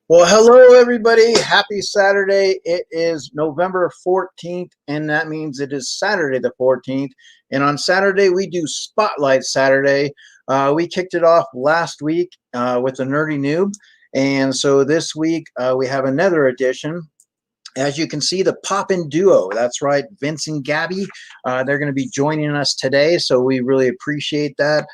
Well, hello, everybody. Happy Saturday. It is November 14th, and that means it is Saturday the 14th. And on Saturday, we do Spotlight Saturday. We kicked it off last week with the Nerdy Noob. And so this week, we have another edition. As you can see, the Poppin duo, that's right, Vince and Gabby, they're going to be joining us today, so we really appreciate that.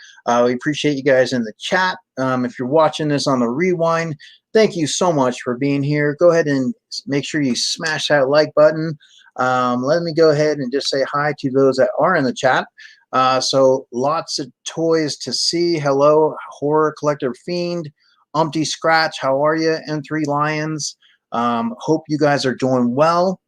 We appreciate you guys in the chat. If you're watching this on the rewind, thank you so much for being here. Go ahead and make sure you smash that like button. Let me go ahead and just say hi to those that are in the chat. So lots of toys to see. Hello, Horror Collector Fiend, Umpty Scratch, how are you? M3 Lions. Hope you guys are doing well.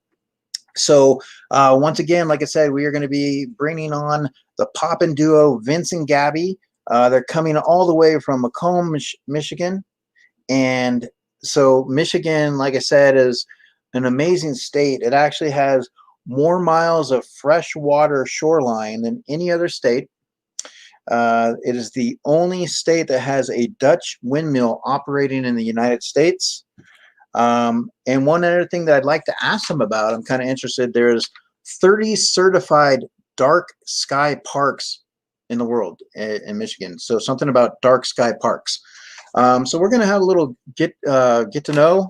So once again, like I said, we are going to be bringing on the Poppin duo, Vince and Gabby. They're coming all the way from Macomb, Michigan. And so Michigan, like I said, is an amazing state. It actually has more miles of freshwater shoreline than any other state. It is the only state that has a Dutch windmill operating in the United States. And one other thing that I'd like to ask them about, I'm kind of interested, there's 30 certified dark sky parks in the world in Michigan. So something about dark sky parks. So we're going to have a little get to know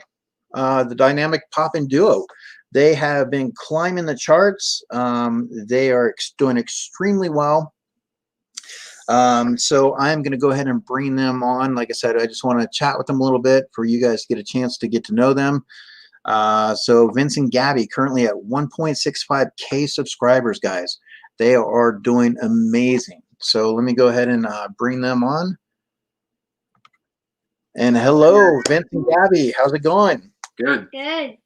the dynamic Poppin duo. They have been climbing the charts. They are doing extremely well. So I'm going to go ahead and bring them on. Like I said, I just want to chat with them a little bit for you guys to get a chance to get to know them. So Vince and Gabby currently at 1.65K subscribers, guys. They are doing amazing. So let me go ahead and bring them on. And hello, Vince and Gabby. How's it going? Good. Good.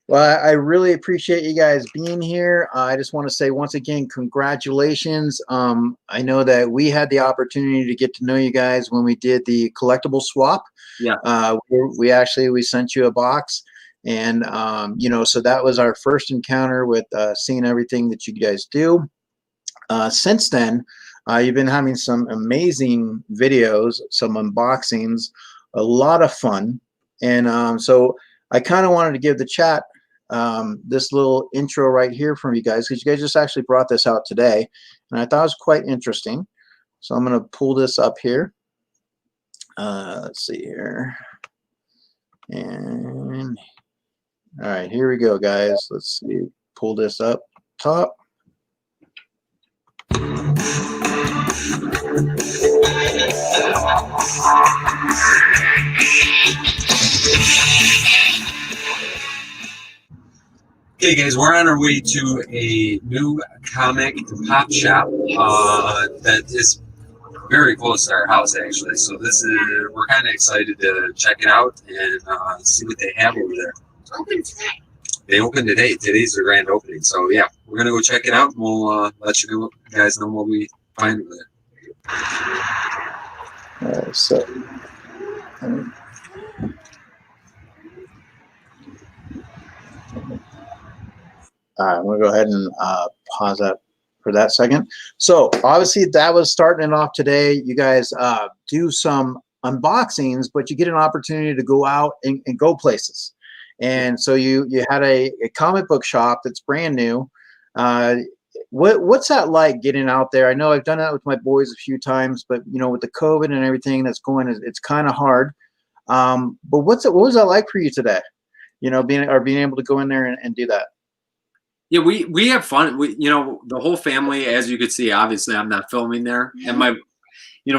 Well, I really appreciate you guys being here. I just want to say once again, congratulations. I know that we had the opportunity to get to know you guys when we did the collectible swap. Yeah. We sent you a box, and you know, so that was our first encounter with seeing everything that you guys do. Since then, you've been having some amazing videos, some unboxings, a lot of fun, and so I kind of wanted to give the chat this little intro right here from you guys, because you guys just actually brought this out today, and I thought it was quite interesting. So I'm going to pull this up here. Let's see here. And all right, here we go, guys. Let's see. Pull this up top. Okay, guys, we're on our way to a new comic and pop shop that is very close to our house, actually. So we're kind of excited to check it out and see what they have over there. It's open today. They opened today. Today's their grand opening. So yeah, we're gonna go check it out, and we'll let you guys know what we find over there. So. I'm going to go ahead and pause that for that second. So obviously that was starting off today. You guys do some unboxings, but you get an opportunity to go out and go places. And so you had a comic book shop that's brand new. What's that like getting out there? I know I've done that with my boys a few times, but you know, with the COVID and everything that's going, it's kind of hard. But what was that like for you today? You know, being able to go in there and do that. Yeah, we have fun. You know, the whole family, as you could see, obviously I'm not filming there. And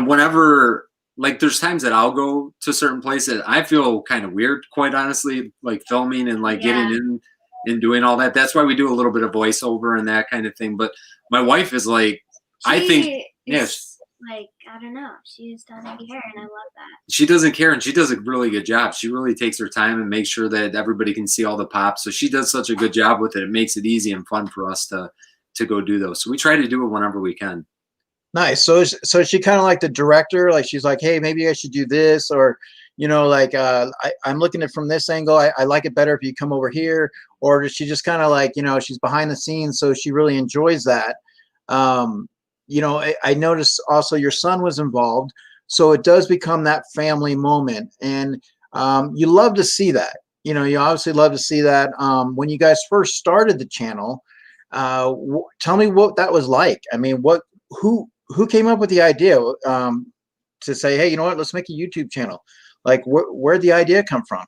whenever, like, there's times that I'll go to certain places, I feel kind of weird, quite honestly, like filming and like getting in and doing all that. That's why we do a little bit of voiceover and that kind of thing. But my wife is like, yes. Like, I don't know. She just doesn't care, and I love that. She doesn't care, and she does a really good job. She really takes her time and makes sure that everybody can see all the pops. So she does such a good job with it. It makes it easy and fun for us to go do those. So we try to do it whenever we can. Nice. So she kind of like the director, like she's like, hey, maybe I should do this, or you know, like I'm looking at it from this angle. I like it better if you come over here. Or does she just kind of like, you know, she's behind the scenes, so she really enjoys that. You know, I noticed also your son was involved, so it does become that family moment. And You love to see that. You know, you obviously love to see that. When you guys first started the channel, tell me what that was like. I mean, who came up with the idea to say, hey, you know what, let's make a YouTube channel? Like, where'd the idea come from?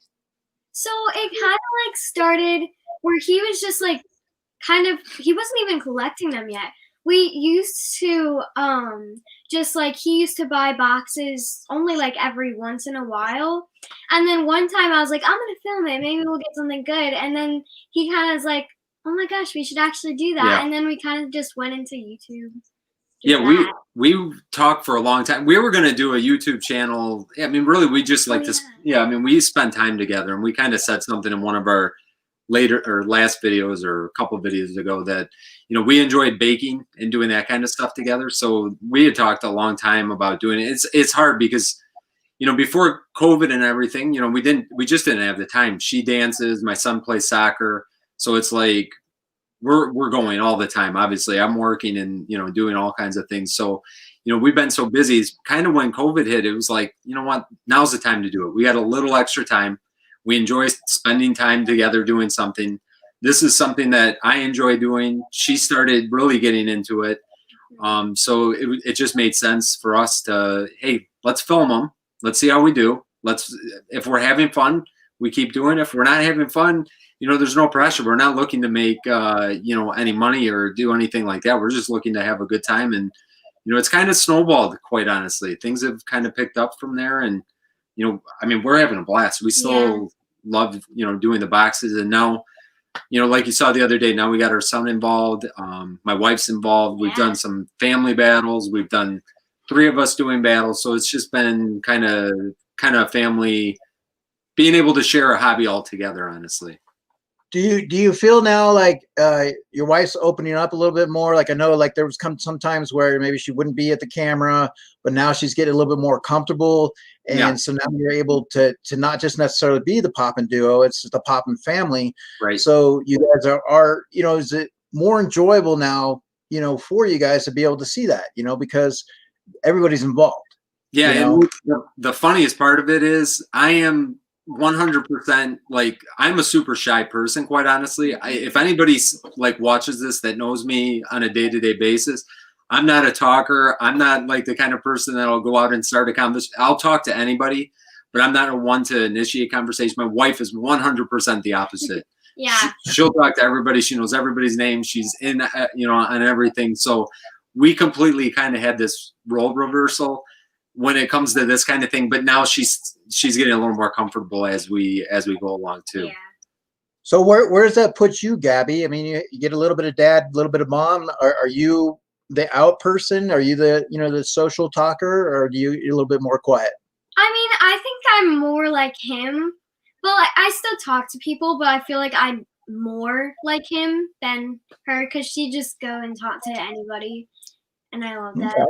So it kind of like started where he was just like he wasn't even collecting them yet. We used to just like he used to buy boxes only like every once in a while. And then one time I was like, I'm gonna film it, maybe we'll get something good. And then he kind of was like, oh my gosh, we should actually do that. Yeah. And then we kind of just went into YouTube. Yeah, we talked for a long time. We were gonna do a YouTube channel. I mean, really, we just like this. Yeah, I mean, we spent time together, and we kind of said something in one of our last videos or a couple of videos ago that, you know, we enjoyed baking and doing that kind of stuff together. So we had talked a long time about doing it. It's hard because, you know, before COVID and everything, you know, we just didn't have the time. She dances, my son plays soccer, so it's like we're going all the time. Obviously, I'm working and, you know, doing all kinds of things. So, you know, we've been so busy. It's kind of when COVID hit, it was like, you know what, now's the time to do it. We had a little extra time. We enjoy spending time together doing something. This is something that I enjoy doing. She started really getting into it. So it just made sense for us to, hey, let's film them. Let's see how we do. If we're having fun, we keep doing it. If we're not having fun, you know, there's no pressure. We're not looking to make, you know, any money or do anything like that. We're just looking to have a good time. And, you know, it's kind of snowballed, quite honestly. Things have kind of picked up from there. And, you know, I mean, we're having a blast. We still love, you know, doing the boxes. And now, you know, like you saw the other day, now we got our son involved. My wife's involved. We've done some family battles. We've done 3 of us doing battles. So it's just been kind of family, being able to share a hobby all together, honestly. Do you feel now like your wife's opening up a little bit more? Like, I know like there was some times where maybe she wouldn't be at the camera, but now she's getting a little bit more comfortable. And so now you're able to not just necessarily be the Poppin duo, it's the Poppin family. Right. So you guys are, you know, is it more enjoyable now, you know, for you guys to be able to see that, you know, because everybody's involved. Yeah. You know? And the funniest part of it is I am 100% like, I'm a super shy person, quite honestly. If anybody like watches this that knows me on a day-to-day basis, I'm not a talker. I'm not like the kind of person that'll go out and start a conversation. I'll talk to anybody, but I'm not a one to initiate conversation. My wife is 100% the opposite. Yeah. She'll talk to everybody. She knows everybody's name. She's in, you know, on everything. So we completely kind of had this role reversal when it comes to this kind of thing. But now she's getting a little more comfortable as we go along too. Yeah. So where does that put you, Gabby? I mean, you get a little bit of dad, a little bit of mom. Are you the out person? Are you the, you know, the social talker, or you're a little bit more quiet? I mean, I think I'm more like him. But like, I still talk to people, but I feel like I'm more like him than her because she just go and talk to anybody, and I love that. Okay.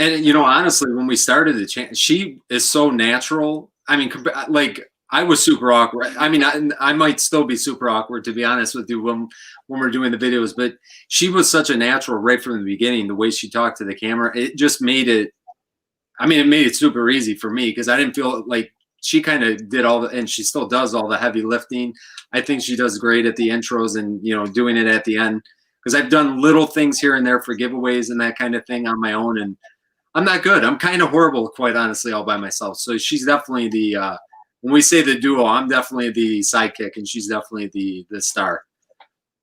And, you know, honestly, when we started the channel, she is so natural. I mean, like, I was super awkward. I mean, I might still be super awkward, to be honest with you, when we're doing the videos. But she was such a natural right from the beginning. The way she talked to the camera, it just made it. I mean, it made it super easy for me because I didn't feel like she kind of did all the, and she still does all the heavy lifting. I think she does great at the intros and, you know, doing it at the end, because I've done little things here and there for giveaways and that kind of thing on my own, and I'm not good. I'm kind of horrible, quite honestly, all by myself. So she's definitely the when we say the duo, I'm definitely the sidekick, and she's definitely the star.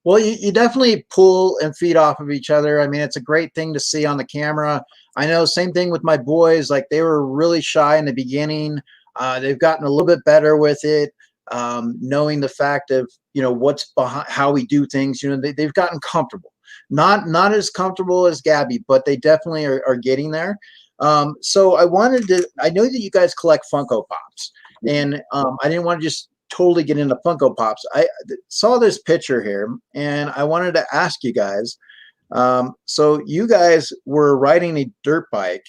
Well, you definitely pull and feed off of each other. I mean, it's a great thing to see on the camera. I know, same thing with my boys. Like, they were really shy in the beginning. They've gotten a little bit better with it, knowing the fact of, you know, what's behind how we do things. You know, they've gotten comfortable. Not as comfortable as Gabby, but they definitely are getting there. So I know that you guys collect Funko Pops, and I didn't want to just totally get into Funko Pops. I saw this picture here, and I wanted to ask you guys. So you guys were riding a dirt bike,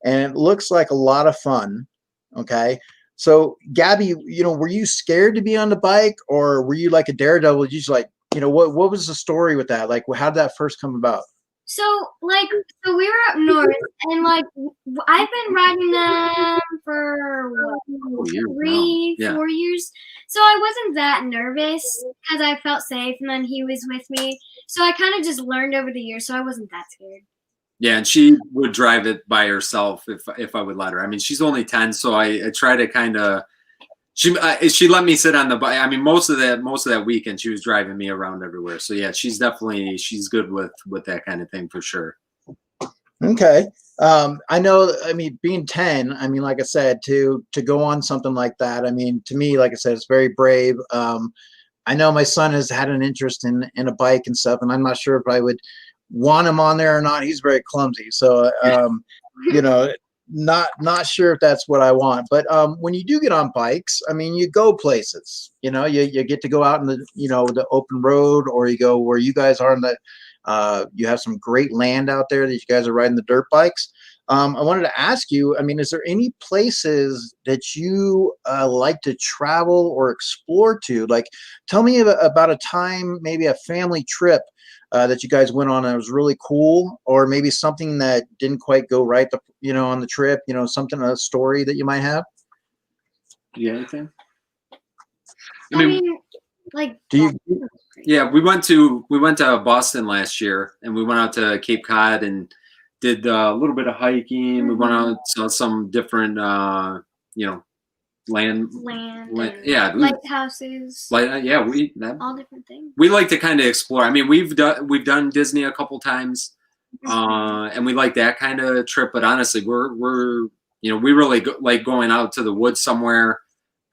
and it looks like a lot of fun. Okay. So Gabby, you know, were you scared to be on the bike, or were you like a daredevil? You just like, you know, what was the story with that? Like, how did that first come about? So, like, so we were up north, and like, I've been riding them for what, 4 years. So I wasn't that nervous because I felt safe, and then he was with me. So I kind of just learned over the years, so I wasn't that scared. Yeah, and she would drive it by herself if I would let her. I mean, she's only 10, so I try to kind of. She let me sit on the bike. I mean, most of that weekend she was driving me around everywhere. So yeah, she's good with that kind of thing for sure. Okay. I know, I mean, being 10, I mean, like I said, to go on something like that, I mean, to me, like I said, it's very brave. I know my son has had an interest in a bike and stuff, and I'm not sure if I would want him on there or not. He's very clumsy. So, you know, not sure if that's what I want. But when you do get on bikes, I mean, you go places, you know, you get to go out in the, you know, the open road, or you go where you guys are in the, you have some great land out there that you guys are riding the dirt bikes. I wanted to ask you, I mean, is there any places that you like to travel or explore to? Like, tell me about a time, maybe a family trip that you guys went on that was really cool, or maybe something that didn't quite go right, you know, on the trip, you know, something, a story that you might have. Do you have anything? I mean, like, do you? Yeah, we went to Boston last year, and we went out to Cape Cod and did a little bit of hiking. We went out, saw some different, you know, land, yeah, lighthouses, yeah, all different things. We like to kind of explore. I mean, we've done Disney a couple times, and we like that kind of trip. But honestly, we're you know, we really like going out to the woods somewhere,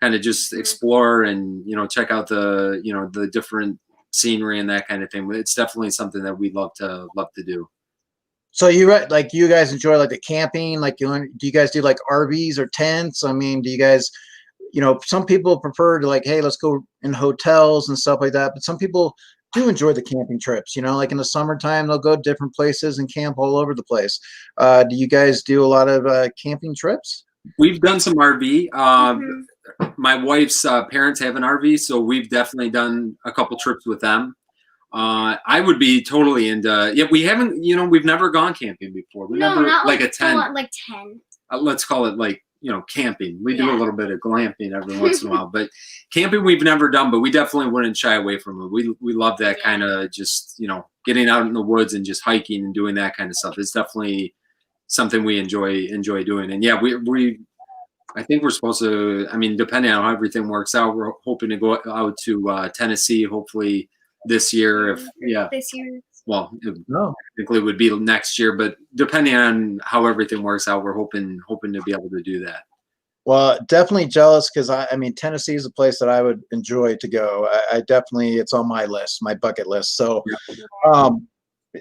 kind of just explore and, you know, check out the, you know, the different scenery and that kind of thing. It's definitely something that we love to do. So like, you guys enjoy like the camping, like do you guys do like RVs or tents? I mean, do you guys, you know, some people prefer to like, hey, let's go in hotels and stuff like that. But some people do enjoy the camping trips, you know, like in the summertime, they'll go to different places and camp all over the place. Do you guys do a lot of camping trips? We've done some RV. My wife's parents have an RV, so we've definitely done a couple trips with them. I would be totally into. Yeah, we haven't. You know, we've never gone camping before. We never not like a tent. Like 10. Let's call it like, you know, camping. We do a little bit of glamping every once in a while, but camping we've never done. But we definitely wouldn't shy away from it. We love that kind of just, you know, getting out in the woods and just hiking and doing that kind of stuff. It's definitely something we enjoy doing. And yeah, I think we're supposed to. I mean, depending on how everything works out, we're hoping to go out to Tennessee, hopefully this year. This year. Well, technically it would be next year, but depending on how everything works out, we're hoping to be able to do that. Well, definitely jealous, because I mean, Tennessee is a place that I would enjoy to go. I definitely, it's on my list, my bucket list. So,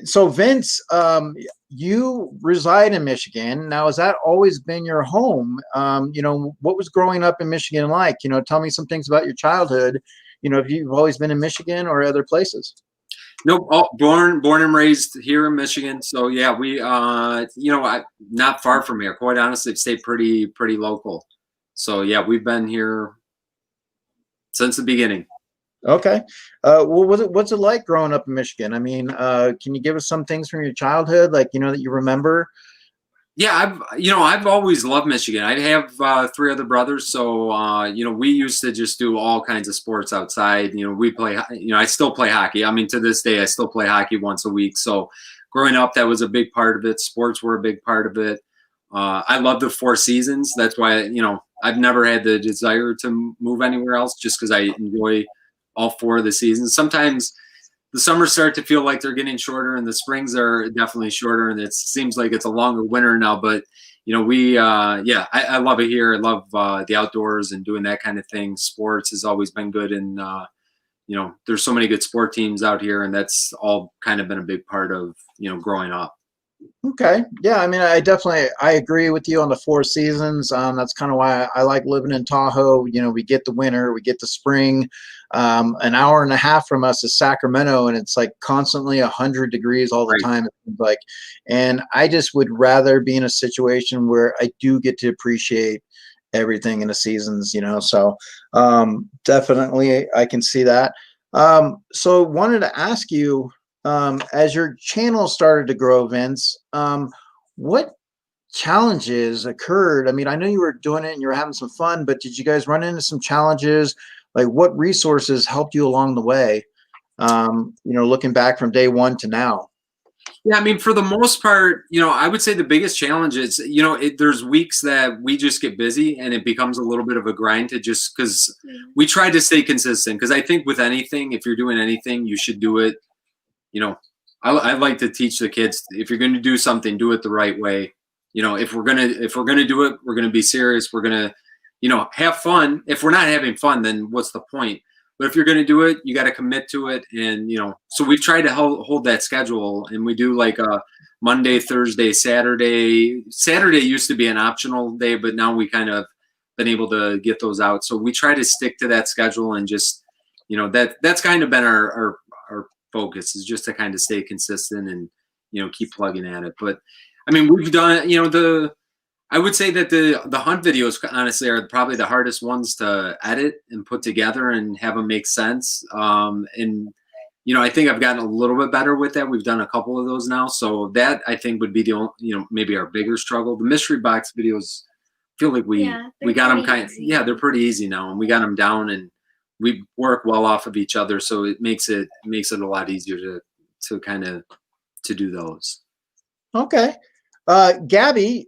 so Vince, you reside in Michigan now. Has that always been your home? You know, what was growing up in Michigan like? You know, tell me some things about your childhood. You know, if you've always been in Michigan or other places. Nope, born and raised here in Michigan. So yeah, we you know, not far from here. Quite honestly, stayed pretty local. So yeah, we've been here since the beginning. Okay. Well, what's it like growing up in Michigan? I mean, can you give us some things from your childhood, like, you know, that you remember? Yeah, I've always loved Michigan. I have 3 other brothers, so you know, we used to just do all kinds of sports outside. You know, we play. You know, I still play hockey. I mean, to this day, I still play hockey once a week. So, growing up, that was a big part of it. Sports were a big part of it. I love the 4 seasons. That's why, you know, I've never had the desire to move anywhere else, just because I enjoy all 4 of the seasons. Sometimes the summers start to feel like they're getting shorter, and the springs are definitely shorter, and it seems like it's a longer winter now. But, you know, I love it here. I love the outdoors and doing that kind of thing. Sports has always been good, and you know, there's so many good sport teams out here, and that's all kind of been a big part of, you know, growing up. Okay. Yeah. I mean, I agree with you on the 4 seasons. That's kind of why I like living in Tahoe. You know, we get the winter, we get the spring. An hour and a half from us is Sacramento, and it's like constantly 100 degrees all the time. It seems like, and I just would rather be in a situation where I do get to appreciate everything in the seasons, you know, so definitely I can see that. So wanted to ask you, as your channel started to grow, Vince, what challenges occurred? I mean, I know you were doing it and you were having some fun, but did you guys run into some challenges? Like, what resources helped you along the way? Looking back from day one to now. Yeah, I mean, for the most part, I would say the biggest challenge is, there's weeks that we just get busy and it becomes a little bit of a grind to just because we try to stay consistent. Because I think with anything, if you're doing anything, you should do it. I like to teach the kids, if you're going to do something, do it the right way. If we're gonna do it, we're gonna be serious. We're gonna, have fun. If we're not having fun, then what's the point? But if you're going to do it, you got to commit to it. And, so we've tried to hold that schedule, and we do like a Monday, Thursday, Saturday. Saturday used to be an optional day, but now we kind of been able to get those out. So we try to stick to that schedule and just, that's kind of been our focus, is just to kind of stay consistent and, keep plugging at it. But I mean, we've done, I would say that the hunt videos, honestly, are probably the hardest ones to edit and put together and have them make sense. And, I think I've gotten a little bit better with that. We've done a couple of those now. So that, I think, would be the only, maybe our bigger struggle. The mystery box videos, feel like we got them they're pretty easy now. And we got them down and we work well off of each other. So it makes it a lot easier to kind of to do those. Okay. Gabby,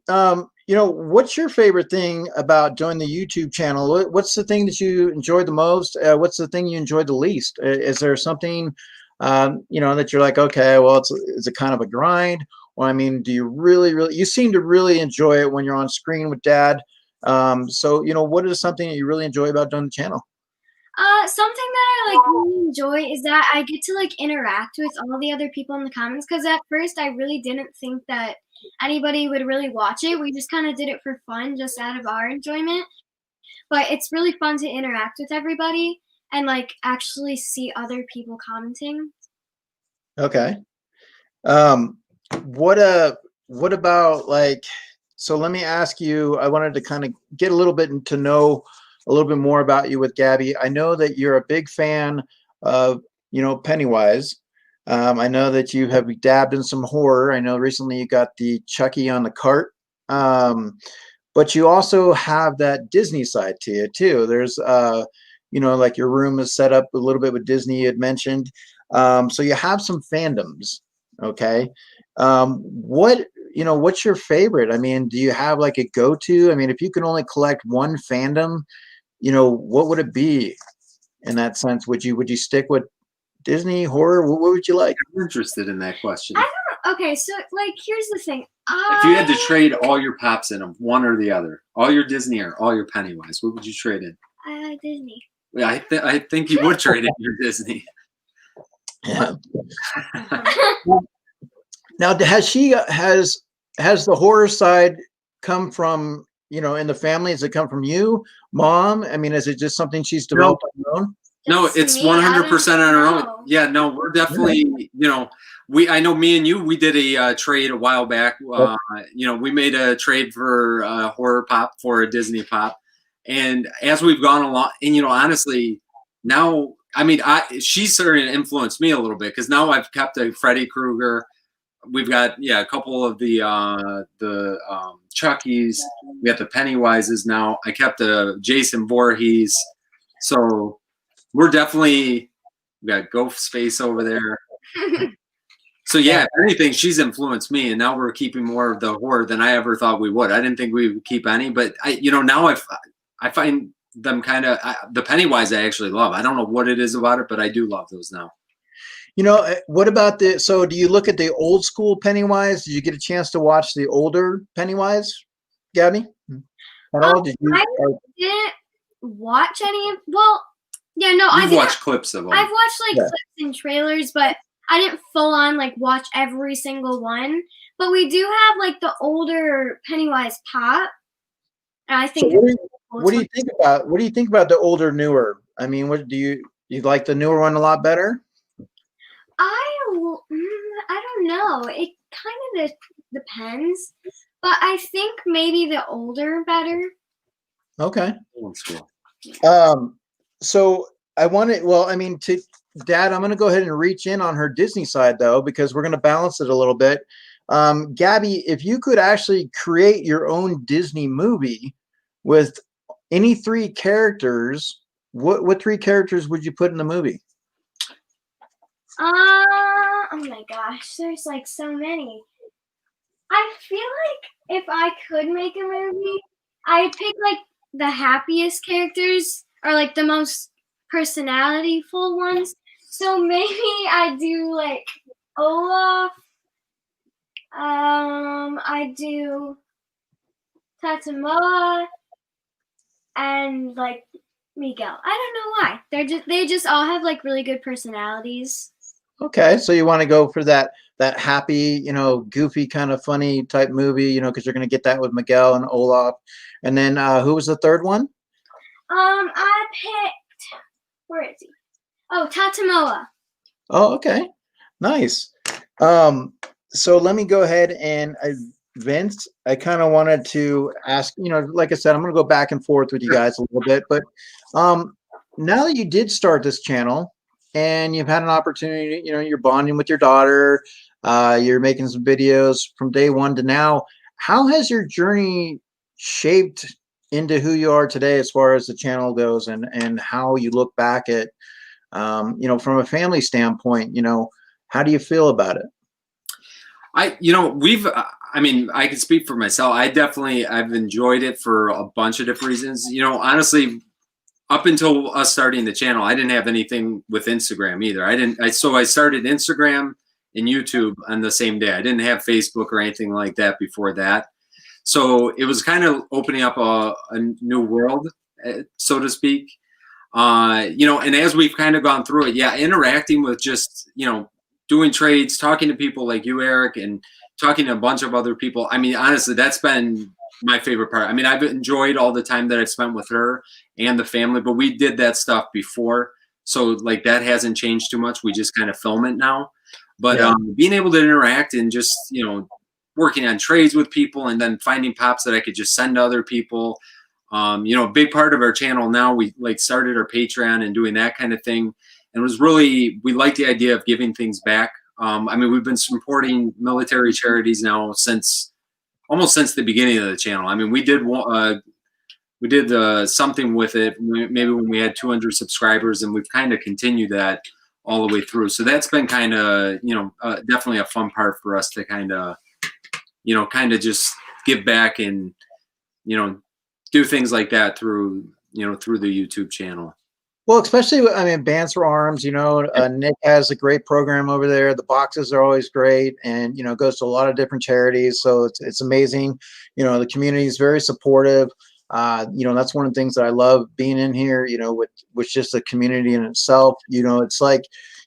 what's your favorite thing about doing the YouTube channel? What's the thing that you enjoy the most? What's the thing you enjoy the least? Is there something, that you're like, okay, well, is it kind of a grind? Or, I mean, do you really, you seem to really enjoy it when you're on screen with Dad. So, what is something that you really enjoy about doing the channel? Something that I really enjoy is that I get to interact with all the other people in the comments, because at first I really didn't think that anybody would really watch it. We just kind of did it for fun, just out of our enjoyment. But it's really fun to interact with everybody and actually see other people commenting. Okay. What about so let me ask you, I wanted to kind of get a little bit to know a little bit more about you with Gabby. I know that you're a big fan of, Pennywise. I know that you have dabbed in some horror. I know recently you got the Chucky on the cart. But you also have that Disney side to you too. There's, your room is set up a little bit with Disney, you had mentioned. So you have some fandoms. Okay. What's your favorite? I mean, do you have a go-to? I mean, if you can only collect one fandom, what would it be in that sense? Would you stick with Disney, horror? What would you like? I'm interested in that question. Okay, so here's the thing. If you had to trade all your pops in them, one or the other, all your Disney or all your Pennywise, what would you trade in? Disney. Yeah, I think you would trade in your Disney. Yeah. Now, has the horror side come from, in the family? Has it come from you, Mom? I mean, is it just something she's developed on her own? No, it's 100% on our own. Yeah, no, we're definitely, I know me and you, we did a trade a while back. We made a trade for a horror pop for a Disney pop. And as we've gone along, and, honestly, now, I mean, she's starting to influence me a little bit, because now I've kept a Freddy Krueger. We've got, a couple of the Chuckies. We got the Pennywises now. I kept the Jason Voorhees. So we're definitely, we got Ghostface over there. So yeah, if anything, she's influenced me, and now we're keeping more of the horror than I ever thought we would. I didn't think we would keep any, but now I find them kind of, the Pennywise I actually love. I don't know what it is about it, but I do love those now. What about so do you look at the old school Pennywise? Did you get a chance to watch the older Pennywise, Gabby? At all? I didn't watch any. Well, yeah, no, I've watched clips of them. I've watched clips and trailers, but I didn't full on watch every single one. But we do have the older Pennywise pop. And I think. So what do you think about? What do you think about the older, newer? I mean, what do you like the newer one a lot better? I don't know. It kind of depends, but I think maybe the older better. Okay. So I wanted, well, I mean, Dad, I'm going to go ahead and reach in on her Disney side though, because we're going to balance it a little bit. Gabby, if you could actually create your own Disney movie with any three characters, what three characters would you put in the movie? Oh my gosh, there's like so many. I feel like if I could make a movie, I'd pick like the happiest characters or like the most personality-full ones. So maybe I do like Olaf. I do Tatamoa and like Miguel. I don't know why. They just all have like really good personalities. Okay, so you want to go for that happy, goofy kind of funny type movie, because you're going to get that with Miguel and Olaf. And then who was the third one? I picked, where is he? Oh, Tatamoa. Oh, okay. Nice. So let me go ahead and Vince, I kind of wanted to ask, like I said, I'm going to go back and forth with you guys a little bit, but now that you did start this channel and you've had an opportunity, you're bonding with your daughter, you're making some videos from day one to now, how has your journey shaped into who you are today as far as the channel goes, and how you look back at, from a family standpoint, how do you feel about it? I can speak for myself. I've enjoyed it for a bunch of different reasons. Honestly, up until us starting the channel, I didn't have anything with Instagram either. So I started Instagram and YouTube on the same day. I didn't have Facebook or anything like that before that. So it was kind of opening up a new world, so to speak. And as we've kind of gone through it, yeah, interacting with just, doing trades, talking to people like you, Eric, and talking to a bunch of other people. I mean, honestly, that's been my favorite part. I mean, I've enjoyed all the time that I've spent with her and the family, but we did that stuff before. So like that hasn't changed too much. We just kind of film it now. But Yeah. Being able to interact and just, working on trades with people and then finding pops that I could just send to other people. A big part of our channel now, we like started our Patreon and doing that kind of thing. And we like the idea of giving things back. We've been supporting military charities now almost since the beginning of the channel. I mean, we did something with it maybe when we had 200 subscribers, and we've kind of continued that all the way through. So that's been kind of, definitely a fun part for us to kind of just give back and, do things like that through the YouTube channel. Well, especially, Bands for Arms, Nick has a great program over there. The boxes are always great, and, goes to a lot of different charities. So it's amazing. The community is very supportive. That's one of the things that I love being in here, with just the community in itself. It's like,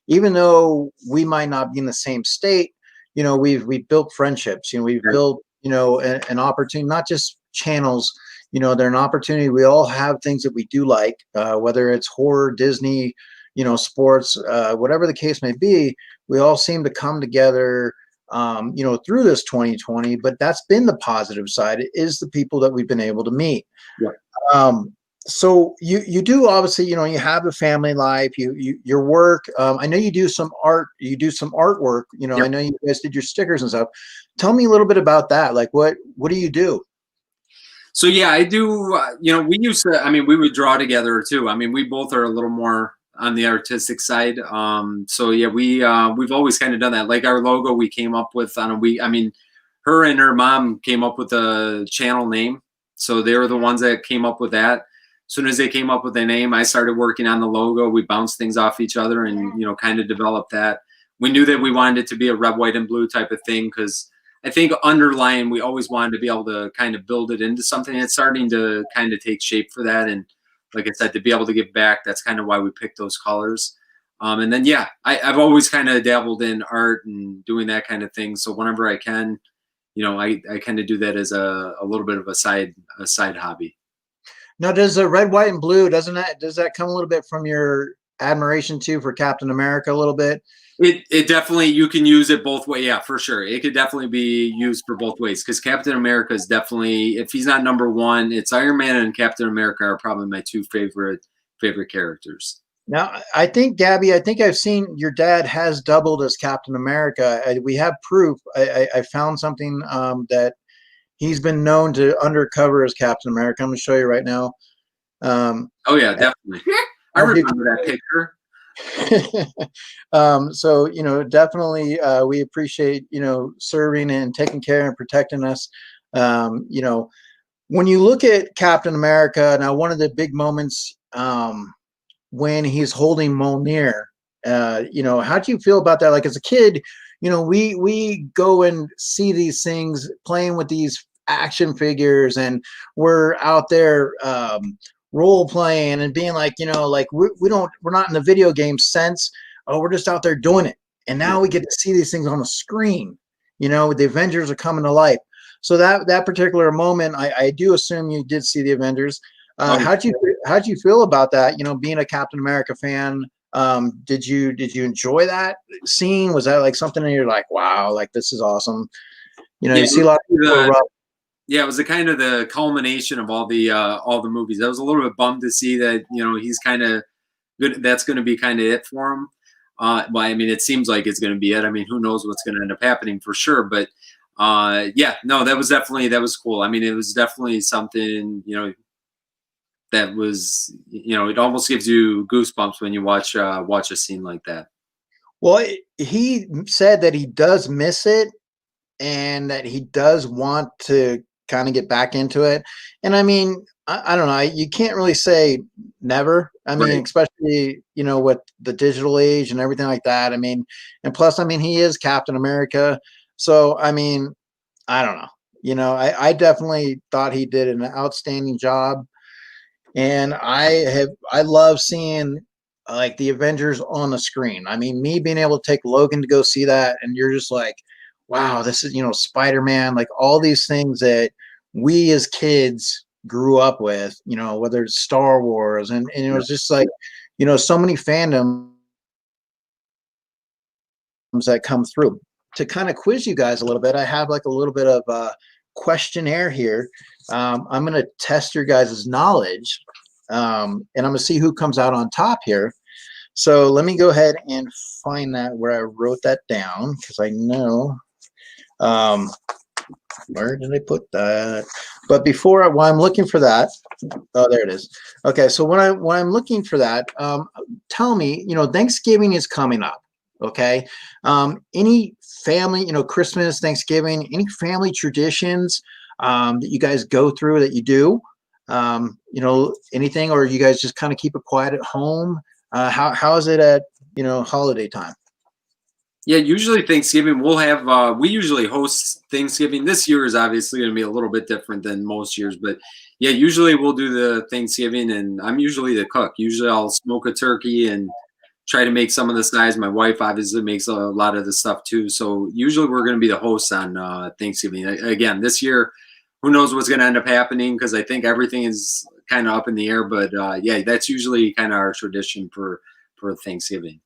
even though we might not be in the same state, we've built friendships, we've built, an opportunity, not just channels, they're an opportunity. We all have things that we do like, whether it's horror, Disney, sports, whatever the case may be. We all seem to come together, through this 2020, but that's been the positive side. It is the people that we've been able to meet. Yeah. So you do, obviously, you have a family life, your work. I know you do some art, you do some artwork, Yep. I know you guys did your stickers and stuff. Tell me a little bit about that. Like, what do you do? So yeah, I do. We used to. we would draw together too. We both are a little more on the artistic side. So yeah, we've always kind of done that. Like our logo, we came up with on a week. Her and her mom came up with the channel name, so they were the ones that came up with that. As soon as they came up with the name, I started working on the logo. We bounced things off each other and kind of developed that. We knew that we wanted it to be a red, white, and blue type of thing because I think underlying, we always wanted to be able to kind of build it into something. It's starting to kind of take shape for that. And like I said, to be able to give back, that's kind of why we picked those colors. And then, yeah, I've always kind of dabbled in art and doing that kind of thing. So whenever I can, I kind of do that as a little bit of a side hobby. Now, does the red, white, and blue, does that come a little bit from your admiration too for Captain America a little bit? It definitely, you can use it both ways. Yeah, for sure. It could definitely be used for both ways because Captain America is definitely, if he's not number one, it's Iron Man and Captain America are probably my two favorite characters. Now, I think, Gabby, I think I've seen your dad has doubled as Captain America. We have proof. I found something that he's been known to undercover as Captain America. I'm going to show you right now. Oh yeah, definitely. I I'll give remember that picture. so, definitely we appreciate, serving and taking care and protecting us. When you look at Captain America, now one of the big moments when he's holding Mjolnir, how do you feel about that? Like as a kid, we go and see these things playing with these action figures, and we're out there role playing and being like, like we're not in the video game sense. Oh, we're just out there doing it. And now we get to see these things on the screen. The Avengers are coming to life. So that particular moment, I do assume you did see the Avengers. How'd you feel about that? Being a Captain America fan, did you enjoy that scene? Was that like something that you're like, wow, like this is awesome? You see a lot of people. Yeah, it was the kind of the culmination of all the movies. I was a little bit bummed to see that he's kind of good. That's going to be kind of it for him. Well, I mean, it seems like it's going to be it. I mean, who knows what's going to end up happening for sure. But yeah, no, that was cool. I mean, it was definitely something that was it almost gives you goosebumps when you watch a scene like that. Well, he said that he does miss it and that he does want to kind of get back into it. And I mean, I don't know, you can't really say never. I mean, Right. especially, with the digital age and everything like that. I mean, and plus, I mean, he is Captain America. So, I mean, I don't know. I definitely thought he did an outstanding job. And I love seeing like the Avengers on the screen. I mean, me being able to take Logan to go see that, and you're just like, wow, this is Spider-Man, like all these things that we as kids grew up with, whether it's Star Wars, and it was just like, so many fandoms that come through. To kind of quiz you guys a little bit, I have like a little bit of a questionnaire here. I'm going to test your guys' knowledge, and I'm going to see who comes out on top here. So let me go ahead and find that where I wrote that down, because I know where did I put that? But while I'm looking for that, oh, there it is. Okay, so when I'm looking for that, tell me, Thanksgiving is coming up. Okay, any family, Christmas, Thanksgiving, any family traditions that you guys go through that you do? Anything, or you guys just kind of keep it quiet at home? How is it at holiday time? Yeah, usually Thanksgiving we'll have we usually host Thanksgiving. This year is obviously going to be a little bit different than most years, but yeah, usually we'll do the Thanksgiving, and I'm usually the cook. Usually I'll smoke a turkey and try to make some of the sides. My wife obviously makes a lot of the stuff too. So usually we're going to be the hosts on Thanksgiving. Again, this year, who knows what's going to end up happening, because I think everything is kind of up in the air. But yeah, that's usually kind of our tradition for Thanksgiving.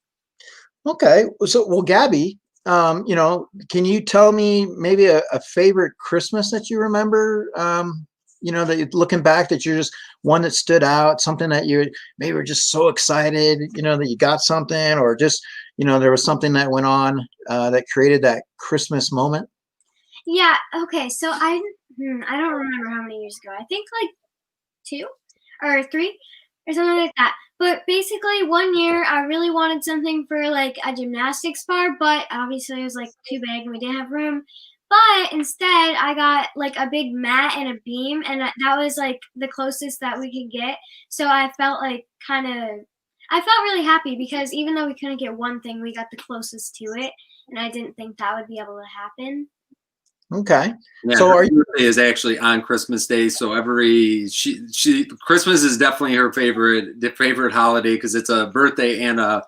Okay, so well, Gabby, can you tell me maybe a favorite Christmas that you remember? That you're looking back, that you're just one that stood out, something that you maybe were just so excited, that you got something, or just there was something that went on that created that Christmas moment. Yeah. Okay. So I don't remember how many years ago. I think like 2 or 3 or something like that. But basically, one year I really wanted something for like a gymnastics bar, but obviously it was like too big and we didn't have room. But instead, I got like a big mat and a beam, and that was like the closest that we could get. So I felt like I felt really happy because even though we couldn't get one thing, we got the closest to it, and I didn't think that would be able to happen. Okay. Yeah, So her birthday is actually on Christmas Day, so Christmas is definitely her favorite holiday, because it's a birthday and a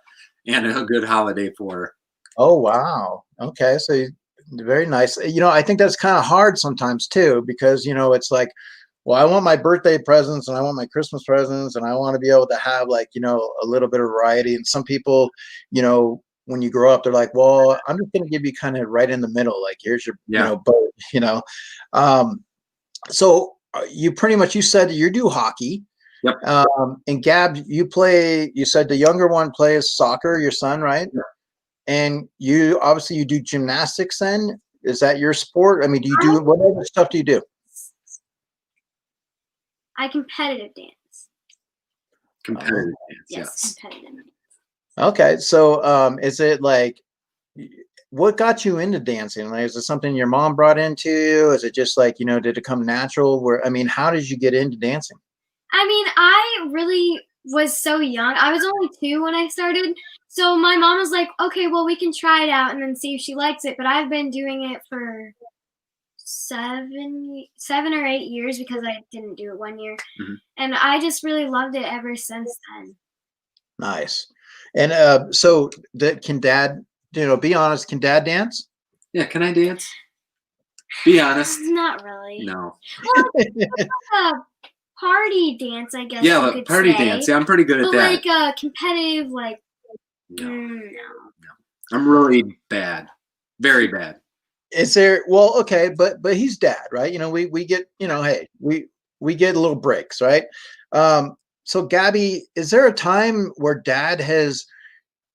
good holiday for her. Oh, wow. Okay. So very nice. I think that's kind of hard sometimes too, because, it's like, well, I want my birthday presents and I want my Christmas presents and I want to be able to have like, a little bit of variety. And some people, when you grow up, they're like, well, I'm just going to give you kind of right in the middle. Like, here's your, boat, So you pretty much, you said that you do hockey. Yep. And Gab, you said the younger one plays soccer, your son, right? Yeah. And you obviously you do gymnastics then? Is that your sport? I mean, what other stuff do you do? I competitive dance. Competitive dance, Yes, competitive dance. Okay, so is it like, what got you into dancing? Like, is it something your mom brought into you? Is it just like, did it come natural? I mean, how did you get into dancing? I mean, I really was so young. I was only 2 when I started. So my mom was like, okay, well, we can try it out and then see if she likes it. But I've been doing it for 7 or 8 years because I didn't do it 1 year. Mm-hmm. And I just really loved it ever since then. Nice. And so can Dad, be honest, can Dad dance? Yeah, can I dance? Be honest. Not really. No. Well, it's like a party dance, I guess. Yeah, you could party say. dance. Yeah, I'm pretty good at but that. Like competitive, like no. I'm really bad, very bad. Is there? Well, okay, but he's Dad, right? We get, hey, we get little breaks, right? So Gabby, is there a time where Dad has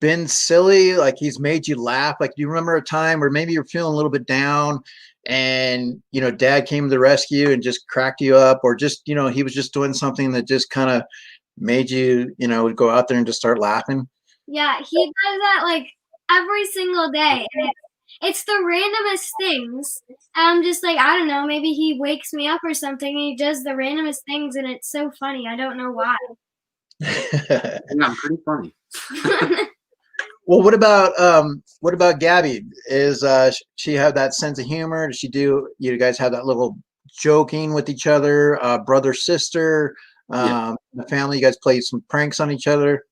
been silly, like he's made you laugh? Like, do you remember a time where maybe you're feeling a little bit down and Dad came to the rescue and just cracked you up, or just he was just doing something that just kind of made you go out there and just start laughing? Yeah, he does that like every single day, and it's the randomest things. And I'm just like, I don't know, maybe he wakes me up or something and he does the randomest things, and it's so funny. I don't know why. Yeah, I'm pretty funny. Well, what about Gabby? Is she have that sense of humor? Does she do? You guys have that little joking with each other, brother, sister, Yeah. the family? You guys play some pranks on each other?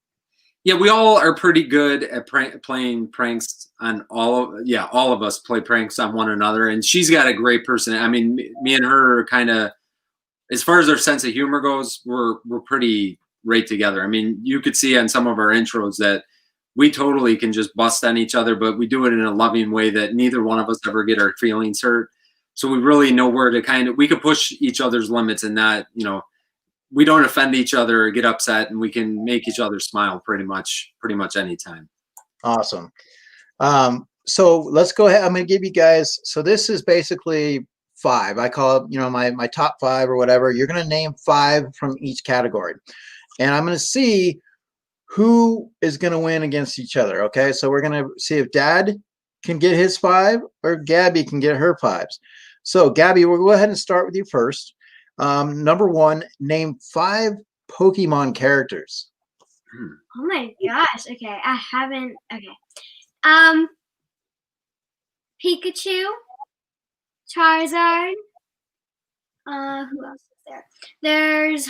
Yeah, we all are pretty good at playing pranks on all of us play pranks on one another. And she's got a great person. I mean, me and her are kind of, as far as our sense of humor goes, we're pretty right together. I mean, you could see on some of our intros that we totally can just bust on each other, but we do it in a loving way that neither one of us ever get our feelings hurt. So we really know where to we could push each other's limits and not, we don't offend each other or get upset, and we can make each other smile pretty much anytime. Awesome. So let's go ahead. I'm going to give you guys, so this is basically 5. I call it, my top 5 or whatever. You're going to name 5 from each category, and I'm going to see who is going to win against each other. Okay. So we're going to see if Dad can get his 5 or Gabby can get her 5s. So Gabby, we'll go ahead and start with you first. Number 1, name 5 Pokemon characters. Oh my gosh. Okay. I haven't. Okay. Pikachu, Charizard. Who else is there? There's.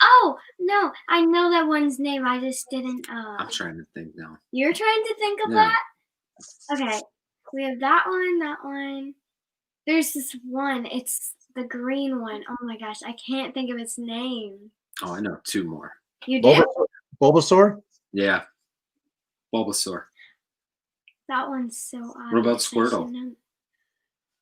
Oh no, I know that one's name. I just didn't. I'm trying to think now. You're trying to think of that? Okay. We have that one. That one. There's this one. It's the green one. Oh my gosh, I can't think of its name. Oh, I know 2 more. You do? Bulbasaur? Yeah. Bulbasaur. That one's so odd. What about Squirtle?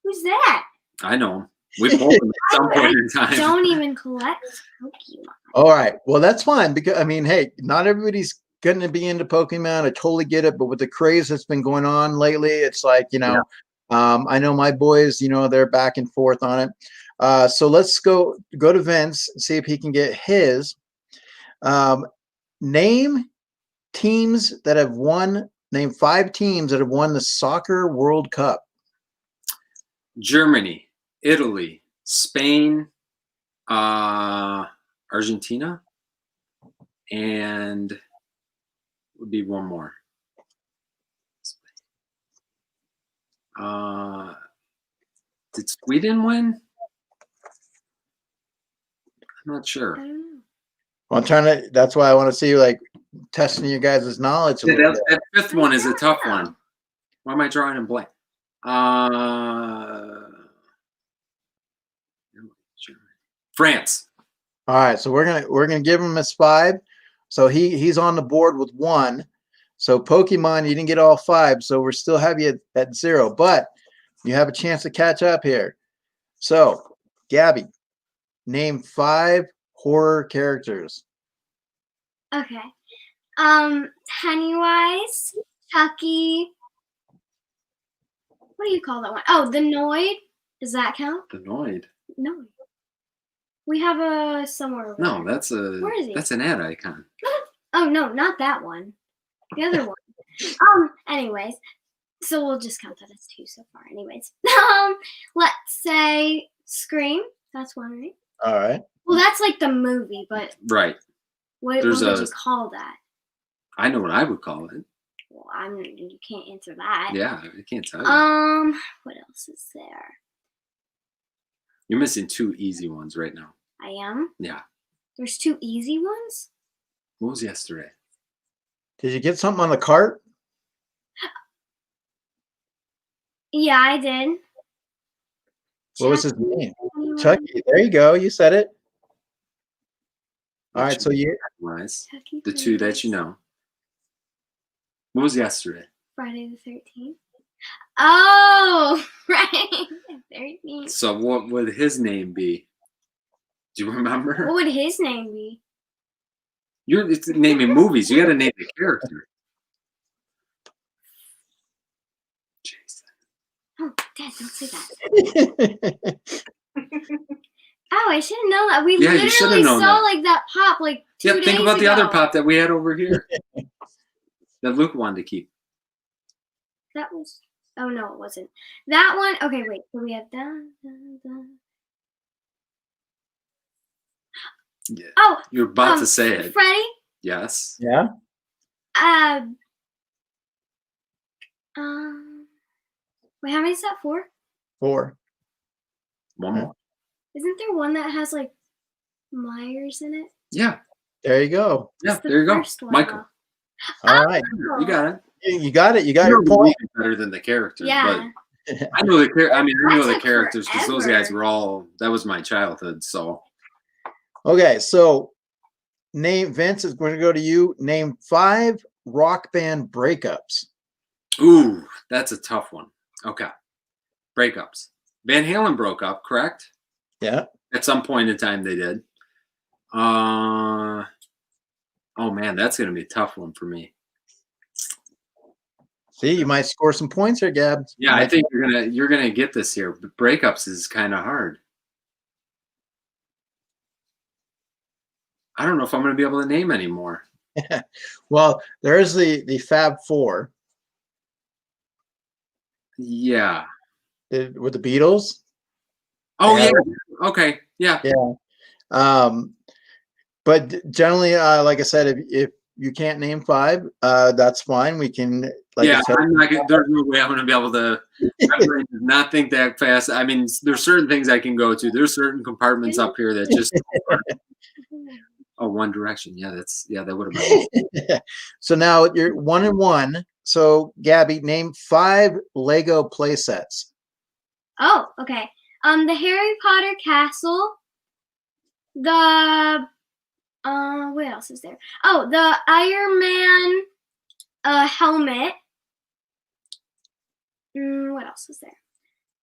Who's that? I know him. We both at some point in time. Don't even collect Pokemon. All right. Well, that's fine because, I mean, hey, not everybody's going to be into Pokemon. I totally get it. But with the craze that's been going on lately, it's like, I know my boys, they're back and forth on it. So let's go to Vince and see if he can get his. Name 5 teams that have won the Soccer World Cup. Germany, Italy, Spain, Argentina, and would be one more. Did Sweden win? I'm not sure. Well, that's why I want to see, like, testing you guys' knowledge. That 5th one is a tough one. Why am I drawing in blank? France. All right, so we're gonna give him his 5. So he's on the board with 1. So Pokemon, you didn't get all 5, so we're still have you at 0, but you have a chance to catch up here. So Gabby, name 5 horror characters. Okay. Pennywise, Chucky. What do you call that one? Oh, the Noid. Does that count? The Noid. No. We have a somewhere over No, there. that's a. Where is he? That's an ad icon. Oh no, not that one. The other one. Anyways, so we'll just count that as 2 so far. Anyways, let's say Scream. That's one, right? All right. Well, that's like the movie, but Right. what would you call that? I know what I would call it. Well, you can't answer that. Yeah, I can't tell you. What else is there? You're missing 2 easy ones right now. I am. Yeah. There's 2 easy ones. What was yesterday? Did you get something on the cart? Yeah, I did. What was his name? Chucky. There you go. You said it. All right. So you. Chucky, The 2 that you know. What was yesterday? Friday the 13th. Oh, Friday the 13th. So what would his name be? Do you remember? What would his name be? You're naming movies. You got to name the character. Jason. Oh, Dad, don't say that. Oh, I should have known that. We literally saw like that pop like 2 days ago. Think about the other pop that we had over here that Luke wanted to keep. That was. Oh no, it wasn't. That one. Okay, wait. So we have that. Yeah. Oh, you're about to say it. Freddy. Yes. Yeah. Wait, how many is that? 4? 4. One more. Isn't there one that has like Myers in it? Yeah. There you go. Yeah, there you go. Michael. All right. You got it. You got it. You got your point. Better than the characters. Yeah. But I know the I know the characters because those guys were all. That was my childhood. So. Okay, so name Vince is going to go to you. Name 5 rock band breakups. Ooh, that's a tough one. Okay, breakups. Van Halen broke up, correct? Yeah. At some point in time, they did. Oh man, that's gonna be a tough one for me. See, you might score some points here, Gab. Yeah, I think you're gonna get this here. But breakups is kind of hard. I don't know if I'm going to be able to name anymore. Well, there's the Fab Four. Yeah. With the Beatles. Oh yeah. Okay. Yeah. Yeah. But generally, like I said, if you can't name 5, that's fine. We can. Like I said, I'm not. There's no way I'm going to be able to. My brain does not think that fast. I mean, there's certain things I can go to. There's certain compartments up here that just. Oh, One Direction. Yeah, that would have been. So now you're 1 and 1. So Gabby, name 5 Lego play sets. Oh, okay. The Harry Potter castle. The what else is there? Oh, the Iron Man helmet. What else is there?